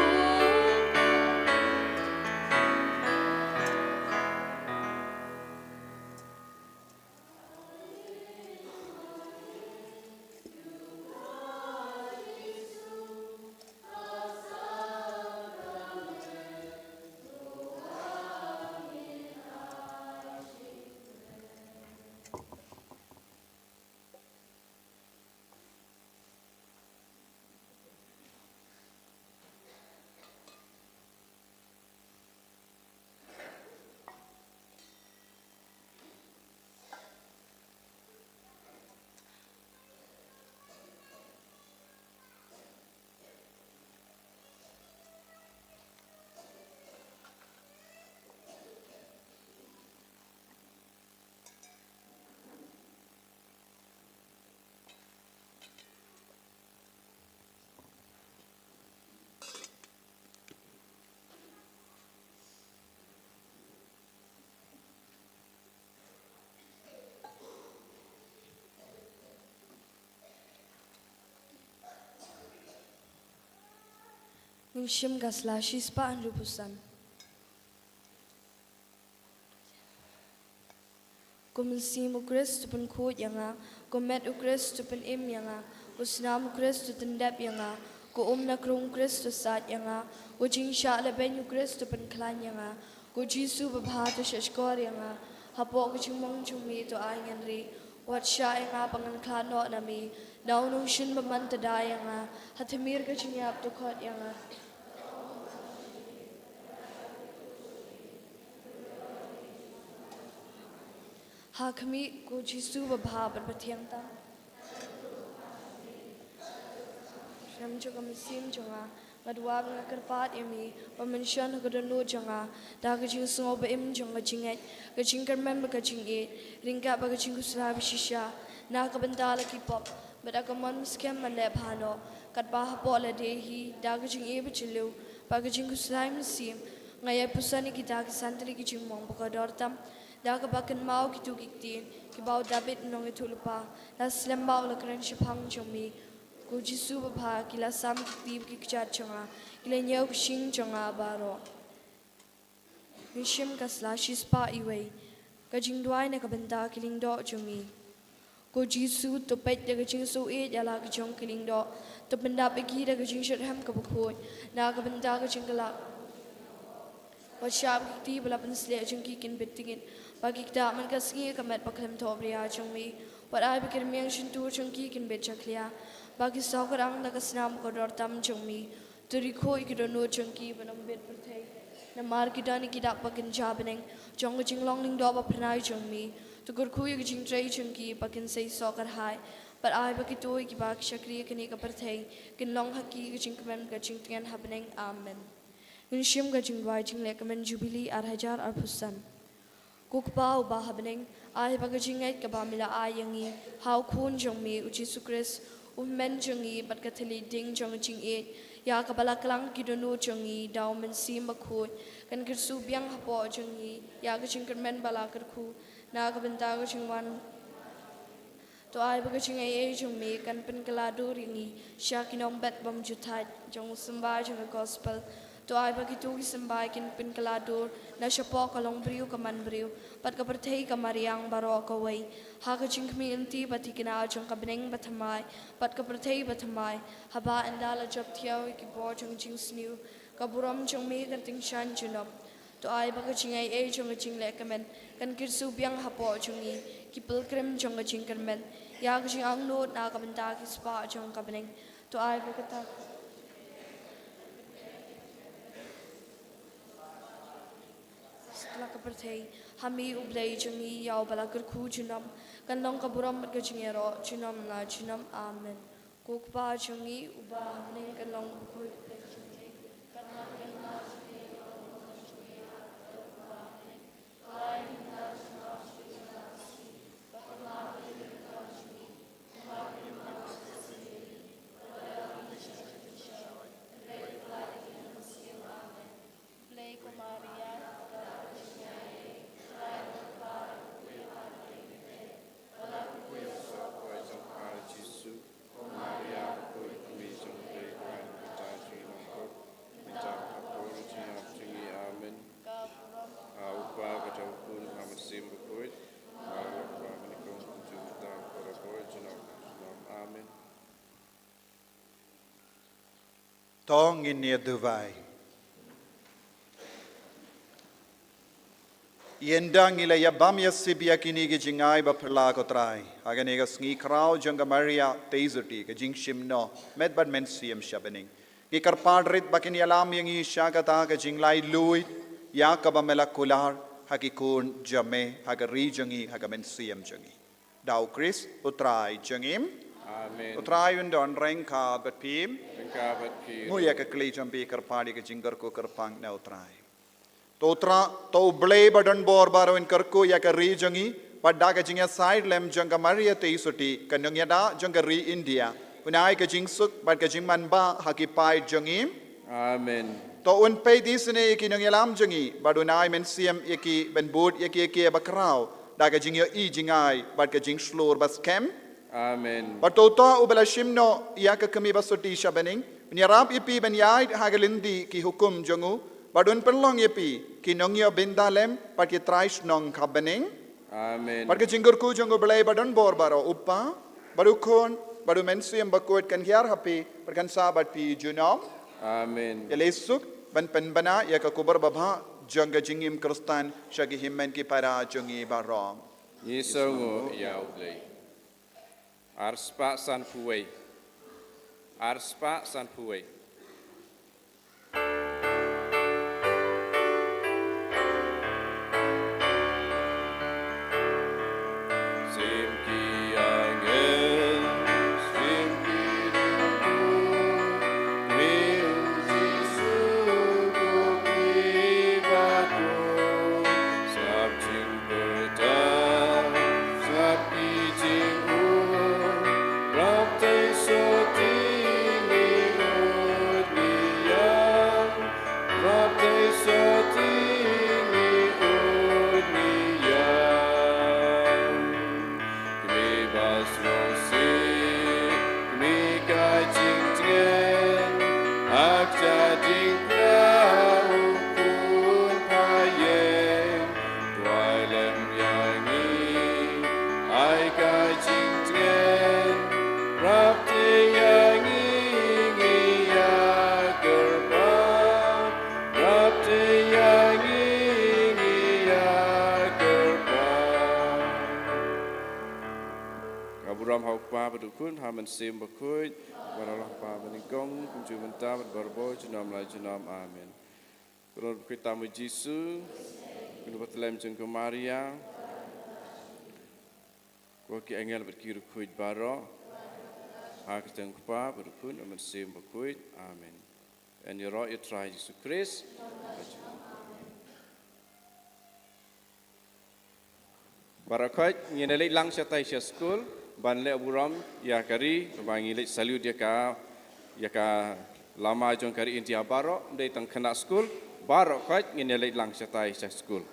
Ningshim gasla shispa an lupusan. Kumensim ukris tupun khut yanga, kumet ukris tupun im yanga, usnam ukris tupun dep yanga, ku na krung ukris tu sat yanga, ku jingsha leben ukris tupun klan yanga, ku jisu babha tu shashkor yanga, hapo ku jingmong jungmi tu ayangan ri, wat sha yanga pangan klan no nami, naunung shin baman tada yanga, hatimir ku jingyap tu khot yanga. Ha kami ko Jisu babha berbathiang ta. Sham jo kami sim jonga ngadwa nga karpat yami pamanshan gadanu jonga da ga jing sungo ba im jonga jinget ga jing karmem ba jing e ringka ba jing kusra bishisha na ka bandala ki pop bada ka man skem man le phano kat ba ha po la de hi da ga jing e ba chilu ba ga jing kusra im sim ngaya pusani ki da ga santri ki jing mong ba ka dortam da ka bakan mau ki tu ki ki bau David nong e tulpa la slem bau la kran shapang chomi ku Jisu babha ki la sam ki ki kchat changa ki le nyau shing changa baro nishim kasla shispa iwei ka jingdwai na ka banda ki ling do chomi ku Jisu to pet da ka jing so e ya la ka chong ki ling do to banda pe ki da ka jing shat ham ka bukhoi na ka banda ka jing la wat shab ki ti bala pan sle jing ki kin betingin bagi kita man ka singi ka met paklam thobria chungmi wat ai bikir miang shin tu chung ki kin bet chaklia bagi sokarang na ka snam ko dor tam chungmi turi khoi ki do no chung ki banam bet perthai na mar ki dani ki dak pakin jabeneng jong jing long ning do ba pranai chungmi to gur khu ki jing trai chung ki pakin sei sokar hai but ai baki toi ki bak shakri ki ni ka perthai kin long haki ki jing kamen ka jing tian happening amen nishim ka jing wai jing le kamen jubilee ar hajar ar pusan kukpa uba happening ai bagajingai kaba mila ayangi how khun jongmi uchi sukris men jongi bat kathali ding jong jing e ya kabala klang kidonu jongi daw men sim bakhu kan kirsu byang hapo jongi ya ga jing men bala karkhu na ga benda ga jingwan to ai bagajingai e jongmi kan pen kala do ringi shakinong bet bam juthai jong samba jong gospel Doa bagi tu sembai kin pin kaladur na siapa kalong beriu kaman beriu pat ka perthei ka mariang baro ka wei ha ka jingkmi inti pati kina jong ka beneng batamai pat ka perthei batamai haba endala job thiau ki bo jong jing sniu ka buram jong me kan ting shan junam doa bagi jingai e jong jing le kamen kan kirsu biang hapo jongi ki pilgrim jong jing kamen ya ka jing ang not na ka benda ki spa jong ka beneng doa bagi ta setelah kepercayaan kami ublay jengi yau balaker ku junam kandang kaburam ke jengero junam la junam amen kukpa jengi ubah ning kandang ku Tong in near Dubai. Yendang ila ya bam ya sibia kini ke jingai ba perla ko trai. Agane ga sngi krau janga Maria teizerti ke jing shimno med bad men siem shabening. Ki karpad rit bakini alam yang i shagata ke jinglai lui ya ka ba melakular hakikun jame hagari jangi hagamen siem jangi. Dau Chris utrai jangim. Amen. Utrai undon rengka bat pim. Pengkabat ki. Muya ke kli jambi karpadi ke jinggar ko karpang na utrai. To blay badan bor baro in karko ya ka ri jangi pada ka jingya side lem janga Maria te isuti kanong yada janga ri India unai ka jingsuk bad ka jingman ba hakipai jangi Amen. to un pay disne ki nong yalam jangi badunai men siam yaki ben bud yaki bakrao da ka jingya i jingai bad ka jing slur bas kem Amen. but to ubala shimno ya ka kami basuti shabening nyarap ipi ben yai hagalindi ki hukum jangu badun penlong yepi ki nongyo bindalem pat ki trais nong kabening Amen. pat ki jinggur ku jongo belai badun bor baro uppa baru kon baru mensiam bakut kan hiar hapi pat kan sabat pi junom Amen. yelesuk ban penbana ya ka kubar babha janga jingim kristan shagi himmen ki para jongi barong Yesongo ya ublay. Arspa san puway. Arspa san puway. Abraham hau pa badukun haman sim bakut baralah pa meningkong kunju mentah berbo jenam la jenam amen. Kalau kita mu Yesus kunu Bethlehem jengko Maria ko ki engel berkiru kuit baro hak jeng pa badukun haman sim bakut amen. And you right you try Jesus Christ. Barakat nyenelai lang sa tayo sa school banle aburam ya kari bangi le salut ya ka lama jong kari India baro dei tang kena school baro kat ngenelai lang sa tayo sa school